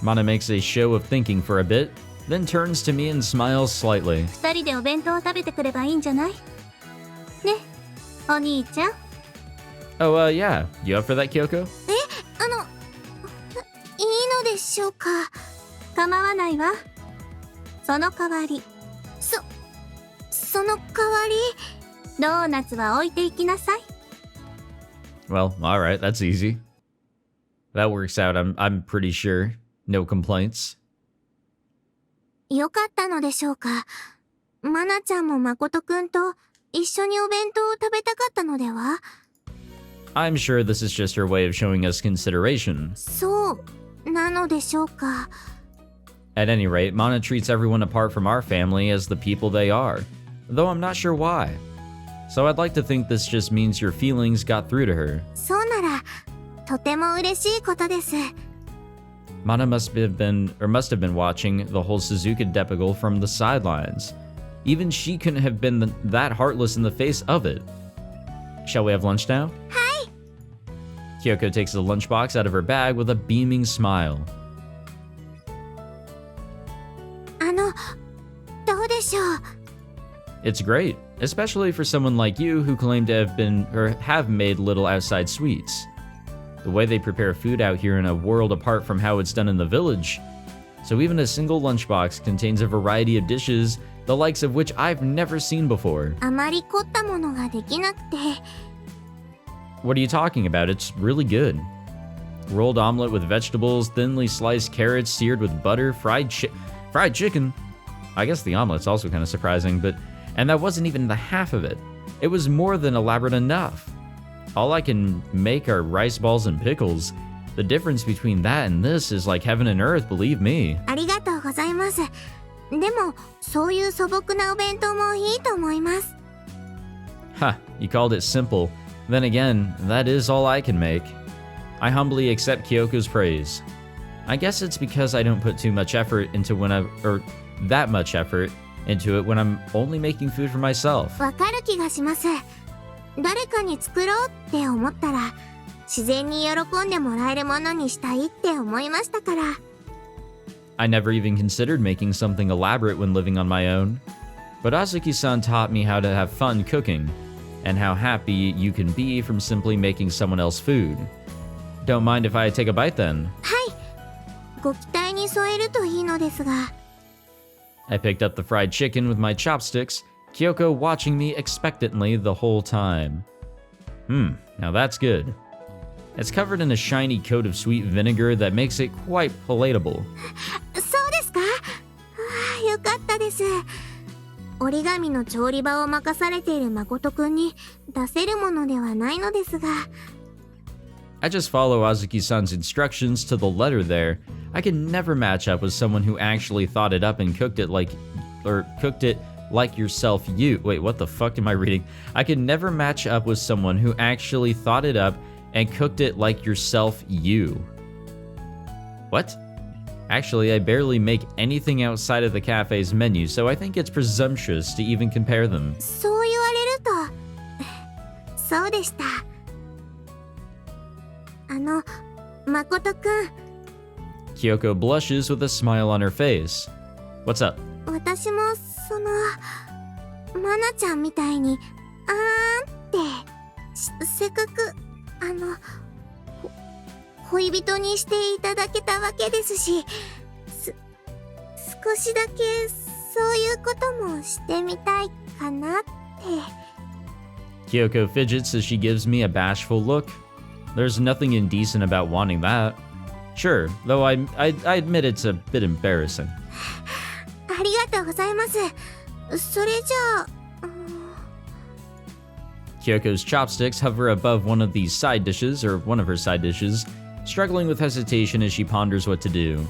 S1: Mana makes a show of thinking for a bit, then turns to me and smiles slightly.
S2: 二人でお弁当を食べてくればいいんじゃないねお兄ちゃん
S1: Oh, yeah. You up for that, Kyoko?
S2: いいのでしょうか構わないわその代わりその代わりドーナツは置いていきなさい
S1: Well, alright, that's easy. That works out, I'm pretty sure. No complaints.
S2: よかったのでしょうかマナちゃんも誠くんと一緒にお弁当を食べたかったのでは
S1: I'm sure this is just her way of showing us consideration.
S2: そうなのでしょうか
S1: At any rate, Mana treats everyone apart from our family as the people they are, though I'm not sure why. So I'd like to think this just means your feelings got through to her.
S2: そうならとても嬉しいことです
S1: Mana must have been watching the whole Suzuka debacle from the sidelines. Even she couldn't have been that heartless in the face of it. Shall we have lunch now?
S2: Hi!
S1: Kyoko takes the lunchbox out of her bag with a beaming smile.
S2: どうでしょう
S1: It's great, especially for someone like you who claim to have made little outside sweets. The way they prepare food out here in a world apart from how it's done in the village. So even a single lunchbox contains a variety of dishes, the likes of which I've never seen before.
S2: あまり凝ったものができなくて
S1: What are you talking about? It's really good. Rolled omelet with vegetables, thinly sliced carrots seared with butter, Fried chicken? I guess the omelet's also kind of surprising, and that wasn't even the half of it. It was more than elaborate enough. All I can make are rice balls and pickles. The difference between that and this is like heaven and earth, believe me.
S2: ありがとうございます。でも、そういう素朴なお弁当もいいと思います。
S1: Ha, you called it simple. Then again, that is all I can make. I humbly accept Kyoko's praise. I guess it's because I don't put too much effort into that much effort into it when I'm only making food for myself.
S2: わかる気がします。誰かに作ろうって思ったら、自然に喜んでもらえるものにしたいって思いましたから。
S1: I never even considered making something elaborate when living on my own. But Azuki-san taught me how to have fun cooking, and how happy you can be from simply making someone else food. Don't mind if I take a bite then.
S2: はい。ご期待に添えるといいのですが。
S1: I picked up the fried chicken with my chopsticks, Kyouko watching me expectantly the whole time. Now that's good. It's covered in a shiny coat of sweet vinegar that makes it quite palatable.
S2: そうですか？よかったです。折り紙の調理場を任されている誠くんに出せるものではないのですが。
S1: I just follow Azuki-san's instructions to the letter there. I can never match up with someone who actually thought it up and cooked it like yourself you. Wait, what the fuck am I reading? I can never match up with someone who actually thought it up and cooked it like yourself you. What? Actually, I barely make anything outside of the cafe's menu, so I think it's presumptuous to even compare them.
S2: そう言われると、そうでした。誠くん。
S1: Kyouko blushes with a smile on her face. What's up?
S2: 私もマナちゃんみたいにってせっかく恋人にしていただけたわけですし、少しだけそういうこともしてみたいかなって。
S1: Kyouko fidgets as she gives me a bashful look. There's nothing indecent about wanting that. Sure, though I admit it's a bit embarrassing.
S2: ありがとうございます。それじゃあ。
S1: Kyoko's chopsticks hover above one of these side dishes, or one of her side dishes, struggling with hesitation as she ponders what to do.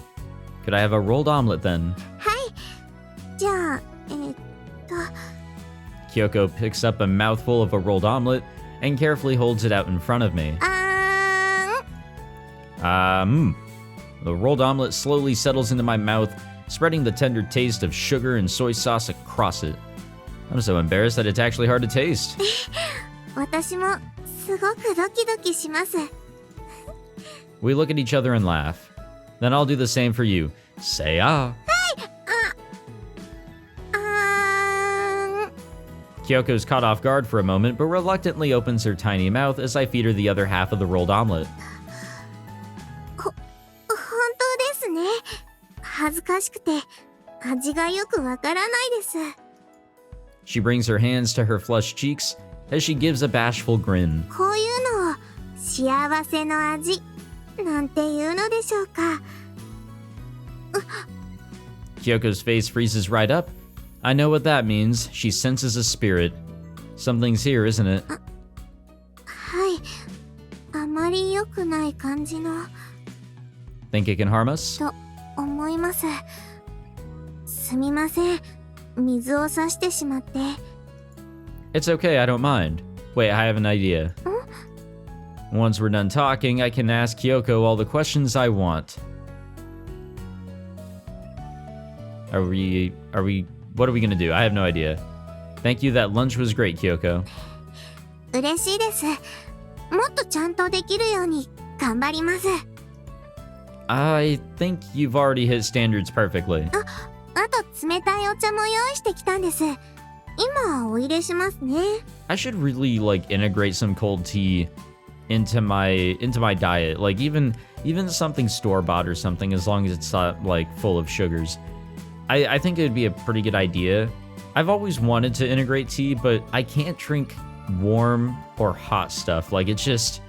S1: Could I have a rolled omelet then?
S2: はい。じゃあ、
S1: Kyouko picks up a mouthful of a rolled omelet and carefully holds it out in front of me. The rolled omelet slowly settles into my mouth, spreading the tender taste of sugar and soy sauce across it. I'm so embarrassed that it's actually hard to taste.
S2: 私もすごくドキドキします。
S1: We look at each other and laugh. Then I'll do the same for you. Say ah. Kyoko's caught off guard for a moment, but reluctantly opens her tiny mouth as I feed her the other half of the rolled omelet.
S2: 本当ですね。恥ずかしくて味がよくわからないです。
S1: She brings her hands to her flushed cheeks as she gives a bashful grin.
S2: こういうのを幸せの味なんていうのでしょうか。
S1: Kyoko's face freezes right up. I know what that means. She senses a spirit. Something's here, isn't it?
S2: はい。あまり良くない感じの。
S1: Think it can harm us?
S2: と思います。すみません。水を差してしまって。
S1: It's okay, I don't mind. Wait, I have an idea. Once we're done talking, I can ask Kyouko all the questions I want. What are we gonna do? I have no idea. Thank you, that lunch was great, Kyouko.
S2: 嬉しいです。もっとちゃんとできるように頑張ります。
S1: I think you've already hit standards perfectly.
S2: あと冷たいお茶も用意してきたんです。今お入れしますね。
S1: I should really integrate some cold tea into my diet. Like even something store-bought or something, as long as it's not full of sugars. I think it would be a pretty good idea. I've always wanted to integrate tea, but I can't drink warm or hot stuff. It's just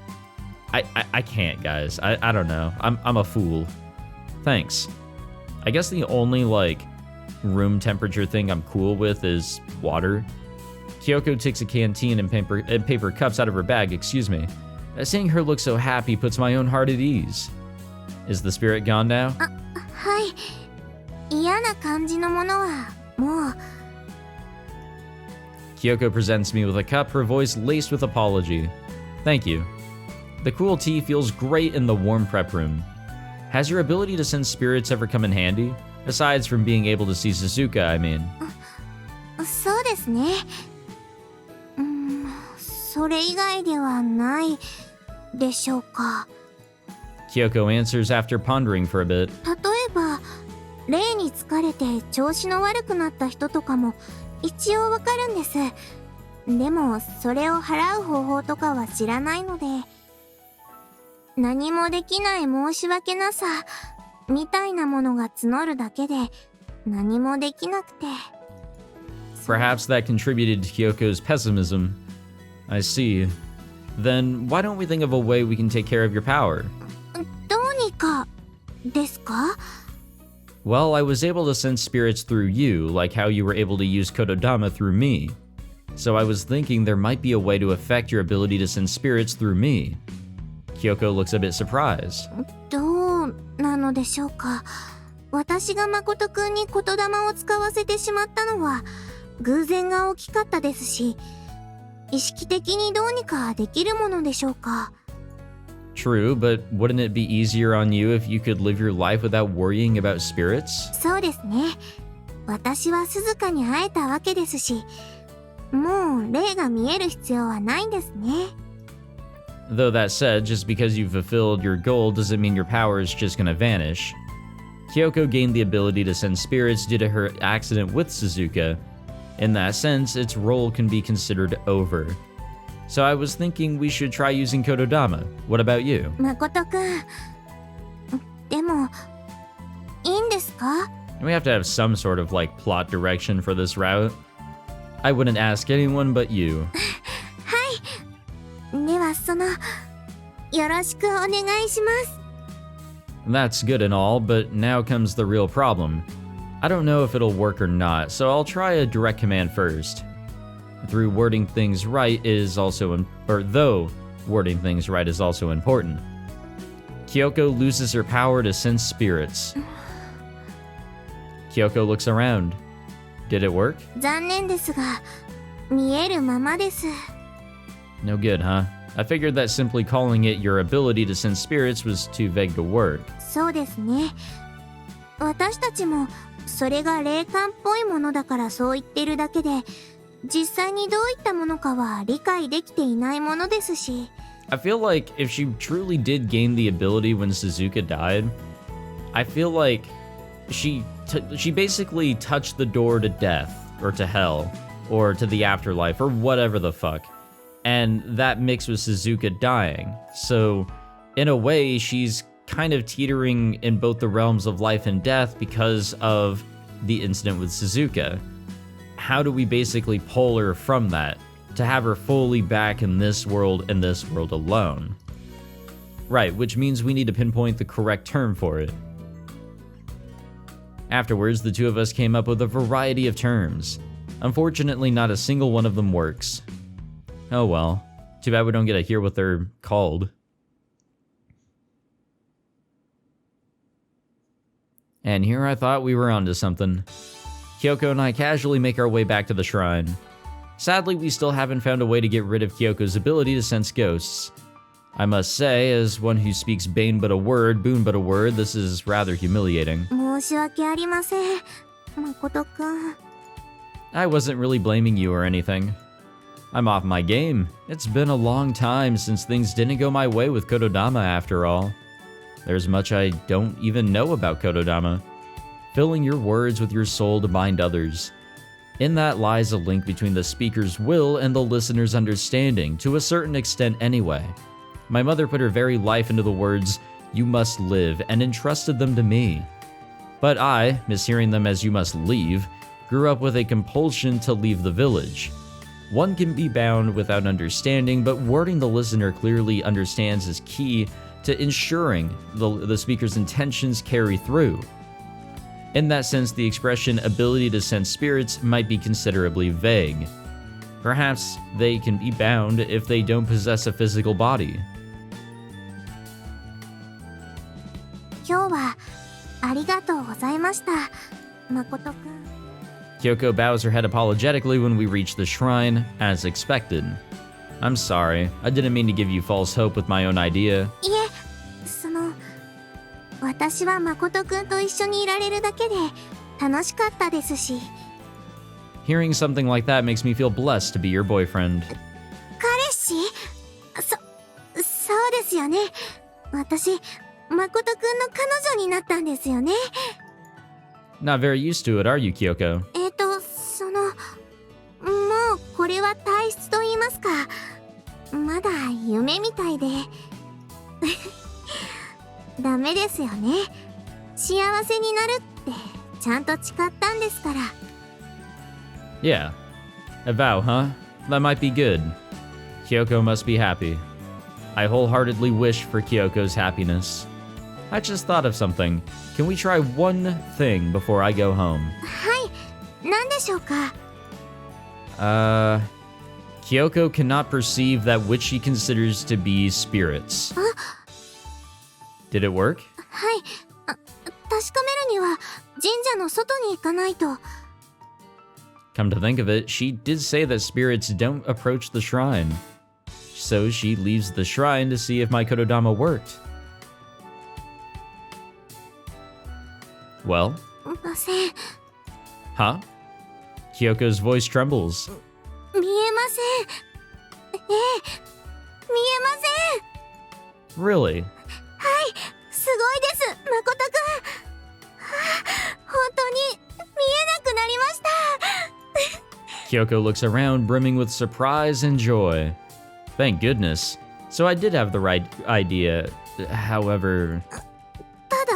S1: I can't, guys. I don't know. I'm a fool. Thanks. I guess the only, like, room temperature thing I'm cool with is water. Kyouko takes a canteen and paper cups out of her bag, excuse me. Seeing her look so happy puts my own heart at ease. Is the spirit gone now?
S2: はい。嫌な感じのものはもう。
S1: Kyouko presents me with a cup, her voice laced with apology. Thank you. The cool tea feels great in the warm prep room. Has your ability to sense spirits ever come in handy? Aside from being able to see Suzuka, I mean.
S2: そうですね。それ以外ではないでしょうか。
S1: Kyouko answers after pondering for a bit.
S2: 例えば、霊に疲れて調子の悪くなった人とかも一応わかるんです。でも、それを払う方法とかは知らないので、何もできない申し訳なさみたいなものが募るだけで何もできなくて。
S1: Perhaps that contributed to Kyoko's pessimism. I see. Then why don't we think of a way we can take care of your power?
S2: どうにかですか?
S1: Well, I was able to sense spirits through you, like how you were able to use kotodama through me. So I was thinking there might be a way to affect your ability to sense spirits through me. Kyouko looks a bit surprised.
S2: どうなのでしょうか。私が誠くんに言霊を使わせてしまったのは偶然が大きかったですし、意識的にどうにかできるものでしょうか。
S1: True, but wouldn't it be easier on you if you could live your life without worrying about spirits?
S2: そうですね。私は鈴鹿に会えたわけですし、もう霊が見える必要はないんですね。
S1: Though that said, just because you've fulfilled your goal doesn't mean your power is just gonna vanish. Kyouko gained the ability to sense spirits due to her accident with Suzuka. In that sense, its role can be considered over. So I was thinking we should try using kotodama. What about you?
S2: 誠くん、でも、いいんですか?
S1: We have to have some sort of, like, plot direction for this route. I wouldn't ask anyone but you.
S2: はい。では、よろしくお願いします。
S1: That's good and all, but now comes the real problem. I don't know if it'll work or not, so I'll try a direct command first. Though wording things right is also important. Kyouko loses her power to sense spirits. Kyouko looks around. Did it work?
S2: 残念ですが、見えるままです。
S1: No good, huh? I figured that simply calling it your ability to sense spirits was too vague to work.
S2: そうですね。私たちもそれが霊感っぽいものだからそう言ってるだけで、実際にどういったものかは理解できていないものですし。
S1: I feel like if she truly did gain the ability when Suzuka died, I feel like she basically touched the door to death, or to hell, or to the afterlife, or whatever the fuck. And that mixed with Suzuka dying. So, in a way, she's kind of teetering in both the realms of life and death because of the incident with Suzuka. How do we basically pull her from that to have her fully back in this world and this world alone? Right, which means we need to pinpoint the correct term for it. Afterwards, the two of us came up with a variety of terms. Unfortunately, not a single one of them works. Oh well, too bad we don't get to hear what they're called. And here I thought we were onto something. Kyouko and I casually make our way back to the shrine. Sadly, we still haven't found a way to get rid of Kyoko's ability to sense ghosts. I must say, as one who speaks Bane but a word, Boon but a word, this is rather humiliating.
S2: 申し訳ありません、誠くん。
S1: I wasn't really blaming you or anything. I'm off my game. It's been a long time since things didn't go my way with kotodama after all. There's much I don't even know about kotodama. Filling your words with your soul to bind others. In that lies a link between the speaker's will and the listener's understanding, to a certain extent anyway. My mother put her very life into the words, "You must live," and entrusted them to me. But I, mishearing them as "you must leave," grew up with a compulsion to leave the village. One can be bound without understanding, but wording the listener clearly understands is key to ensuring the speaker's intentions carry through. In that sense, the expression ability to sense spirits might be considerably vague. Perhaps they can be bound if they don't possess a physical body.
S2: 今日はありがとうございました、誠くん。
S1: Kyouko bows her head apologetically when we reach the shrine, as expected. I'm sorry, I didn't mean to give you false hope with my own idea.
S2: いえ、私は誠くんと一緒にいられるだけで楽しかったですし。
S1: Hearing something like that makes me feel blessed to be your boyfriend.
S2: 彼氏？そうですよね。私、誠くんの彼女になったんですよね。
S1: Not very used to it, are you, Kyouko?
S2: もうこれは体質と言いますか。まだ夢みたいで。ダメですよね。幸せになるってちゃんと誓ったんですから。
S1: Yeah. A vow, huh? That might be good. Kyouko must be happy. I wholeheartedly wish for Kyoko's happiness. I just thought of something. Can we try one thing before I go home?
S2: はい、何でしょうか。
S1: Kyouko cannot perceive that which she considers to be spirits. Did it work?
S2: はい、確かめるには神社の外に行かないと。
S1: Come to think of it, she did say that spirits don't approach the shrine. So she leaves the shrine to see if my kotodama worked. Well?
S2: ません。
S1: Huh? Kyoko's voice trembles.
S2: 見えません。見えません。
S1: Really?
S2: はい、すごいです、誠くん。本当に見えなくなりました。
S1: Kyouko looks around, brimming with surprise and joy. Thank goodness. So I did have the right idea. However,
S2: ただ、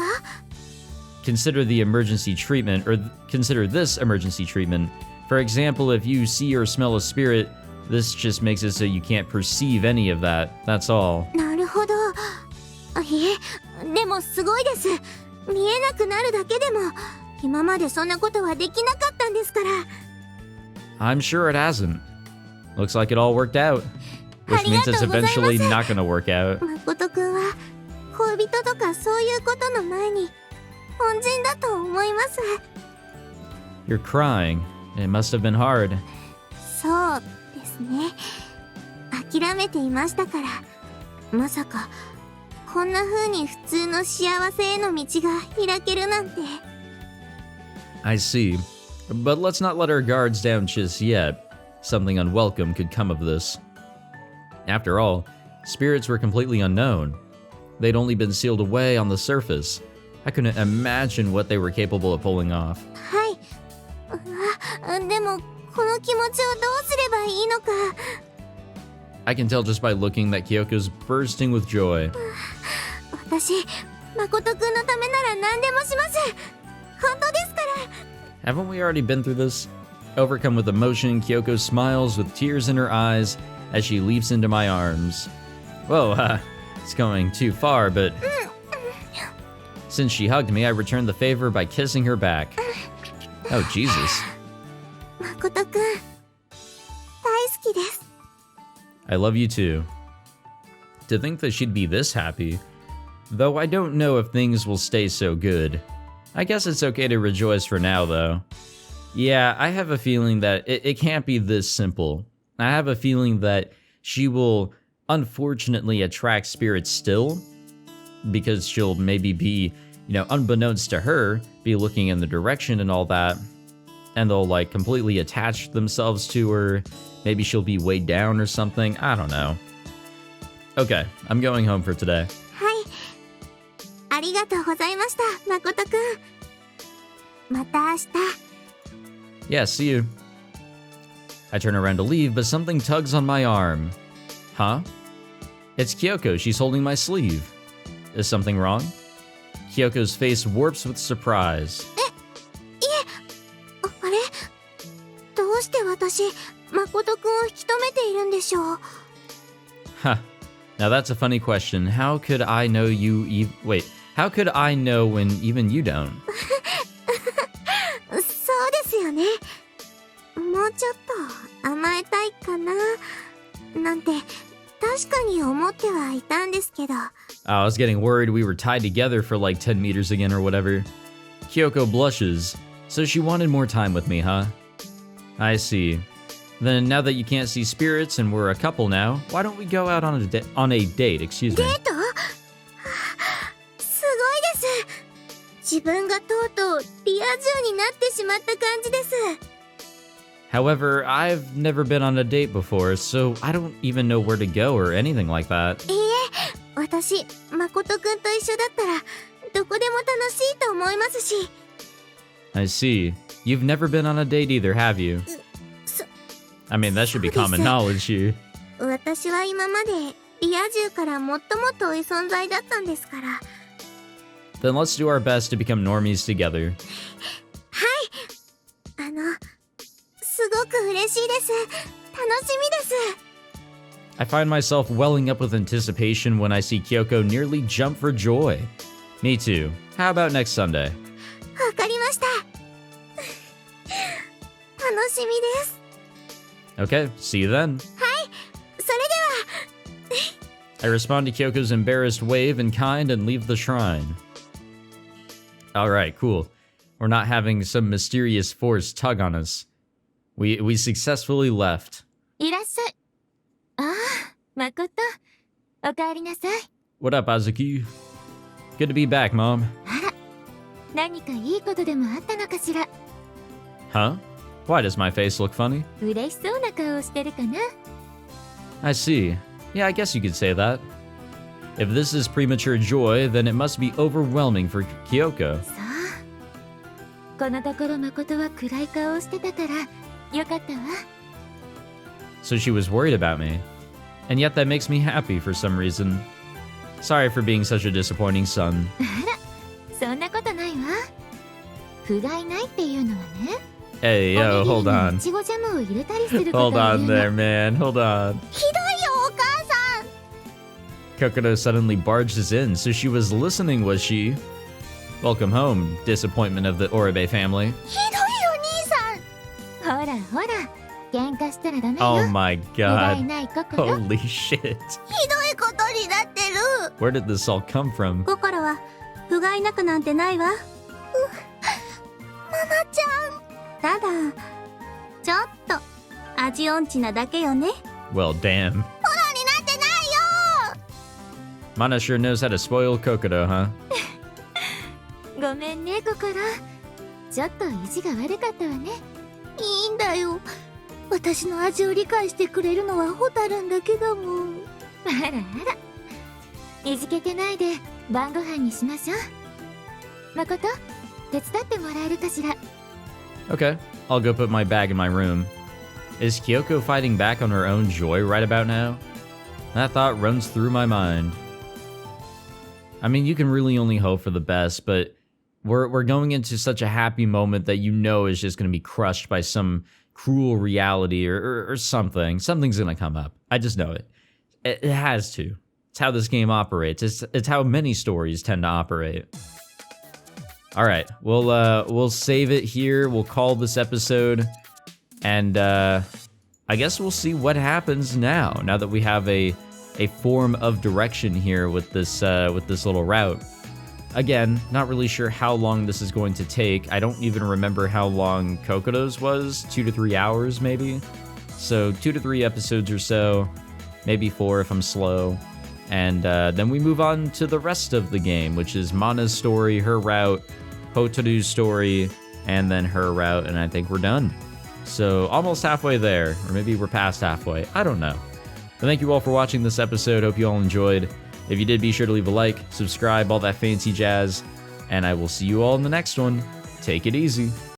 S1: consider the emergency treatment, or consider this emergency treatment. For example, if you see or smell a spirit, this just makes it so you can't perceive any of that. That's all.
S2: なるほど。いえ、でもすごいです。見えなくなるだけでも、今までそんなことはできなかったんですから。
S1: I'm sure it hasn't. Looks like it all worked out. Which means it's eventually not gonna work out.
S2: 誠くんは恋人とかそういうことの前に恩人だと思います。
S1: You're crying. It must have been hard.
S2: そうですね。諦めていましたから。まさかこんな風に普通の幸せへの道が開けるなんて。
S1: I see. But let's not let our guards down just yet. Something unwelcome could come of this. After all, spirits were completely unknown. They'd only been sealed away on the surface. I couldn't imagine what they were capable of pulling off.
S2: はい。でもこの気持ちをどうすればいいのか。
S1: I can tell just by looking that Kyoko's bursting with joy.
S2: 私、誠くんのためなら何でもします。本当ですから。
S1: Haven't we already been through this? Overcome with emotion, Kyouko smiles with tears in her eyes as she leaps into my arms. Whoa, it's going too far, but... Since she hugged me, I returned the favor by kissing her back. Oh, Jesus.
S2: 誠くん、大好きです。
S1: I love you too. To think that she'd be this happy. Though I don't know if things will stay so good. I guess it's okay to rejoice for now, though. Yeah, I have a feeling that it can't be this simple. I have a feeling that she will unfortunately attract spirits still, because she'll maybe be, unbeknownst to her, be looking in the direction and all that, and they'll like completely attach themselves to her. Maybe she'll be weighed down or something. I don't know. Okay, I'm going home for today.
S2: はい。ありがとうございました、誠くん。また明日。
S1: Yeah, see you. I turn around to leave, but something tugs on my arm. Huh? It's Kyouko. She's holding my sleeve. Is something wrong? Kyoko's face warps with surprise.
S2: あれ？どうして私、誠くんを引き止めているんでしょう。
S1: Huh. Now that's a funny question. How could I know you Wait, how could I know when even you don't?
S2: ね。もうちょっと甘えたいかななんて確かに思ってはいたんですけど。
S1: I was getting worried we were tied together for like 10 meters again or whatever. Kyouko blushes. So she wanted more time with me, huh? I see. Then now that you can't see spirits and we're a couple now, why don't we go out on a date, excuse me.
S2: デート？すごいです。自分がとうとうリア充になってしまった感じです。
S1: However, I've never been on a date before, so I don't even know where to go or anything like that.
S2: いいえ、私、誠くんと一緒だったらどこでも楽しいと思いますし。
S1: I see. You've never been on a date either, have you? I mean, that should be common knowledge here.
S2: 私は今までリア充からもっともっと遠い存在だったんですから。
S1: Then let's do our best to become normies together.
S2: はい。すごく嬉しいです。楽しみです。
S1: I find myself welling up with anticipation when I see Kyouko nearly jump for joy. Me too. How about next Sunday?
S2: わかりました。楽しみです。
S1: Okay, see you then.
S2: それでは。
S1: I respond to Kyoko's embarrassed wave in kind and leave the shrine. Alright, cool. We're not having some mysterious force tug on us. We successfully left.
S2: いらっしゃい。ああ、誠。おかえりなさい。
S1: What up, Azuki? Good to be back, Mom.
S2: あら、何かいいことでもあったのかしら。
S1: Huh? Why does my face look funny?
S2: 嬉しそうな顔をしてるかな。
S1: I see. Yeah, I guess you could say that. If this is premature joy, then it must be overwhelming for Kyouko.
S2: そう。このところ誠は暗い顔をしてたからよかったわ。
S1: So she was worried about me. And yet that makes me happy for some reason. Sorry for being such a disappointing son.
S2: あら、そんなことないわ。不甲斐ないっていうのはね。
S1: Hey, yo, hold
S2: おにぎり
S1: on.
S2: にいちごジャムを入れたりすることを
S1: Hold
S2: 言う
S1: on
S2: の。
S1: there, man. Hold on.
S2: ひどいよお母さん。
S1: Kokoro suddenly barges in, so she was listening, was she? Welcome home, disappointment of the Oribe family.
S2: ひどいお兄さん。ほらほら、喧嘩したらダメよ。
S1: Oh my
S2: 不甲斐
S1: god.
S2: ない心。
S1: Holy shit.
S2: ひどいことになってる。
S1: Where did this all come from?
S2: 心は不甲斐なくなんてないわ。ママちゃん。ただちょっと味音痴なだけよね。
S1: Well, damn.
S2: フォローになってないよ。
S1: Mana sure knows how to spoil Kokoro, huh?
S2: ごめんね心。ちょっと意地が悪かったわね。いいんだよ。私の味を理解してくれるのはホタルンだけだもん。あらあら、いじけてないで晩ご飯にしましょう。誠、手伝ってもらえるかしら。
S1: Okay, I'll go put my bag in my room. Is Kyouko fighting back on her own joy right about now? That thought runs through my mind. I mean, you can really only hope for the best, but we're going into such a happy moment that you know is just going to be crushed by some cruel reality or something. Something's going to come up. I just know it. It has to. It's how this game operates. It's how many stories tend to operate. All right, we'll save it here. We'll call this episode, and I guess we'll see what happens now that we have a form of direction here with this little route. Again, not really sure how long this is going to take. I don't even remember how long Kokoro's was. 2 to 3 hours, maybe. So 2 to 3 episodes or so, maybe 4 if I'm slow. And then we move on to the rest of the game, which is Mana's story, her route, Hotaru's story, and then her route, and I think we're done. So almost halfway there, or maybe we're past halfway. I don't know. But thank you all for watching this episode. Hope you all enjoyed. If you did, be sure to leave a like, subscribe, all that fancy jazz, and I will see you all in the next one. Take it easy.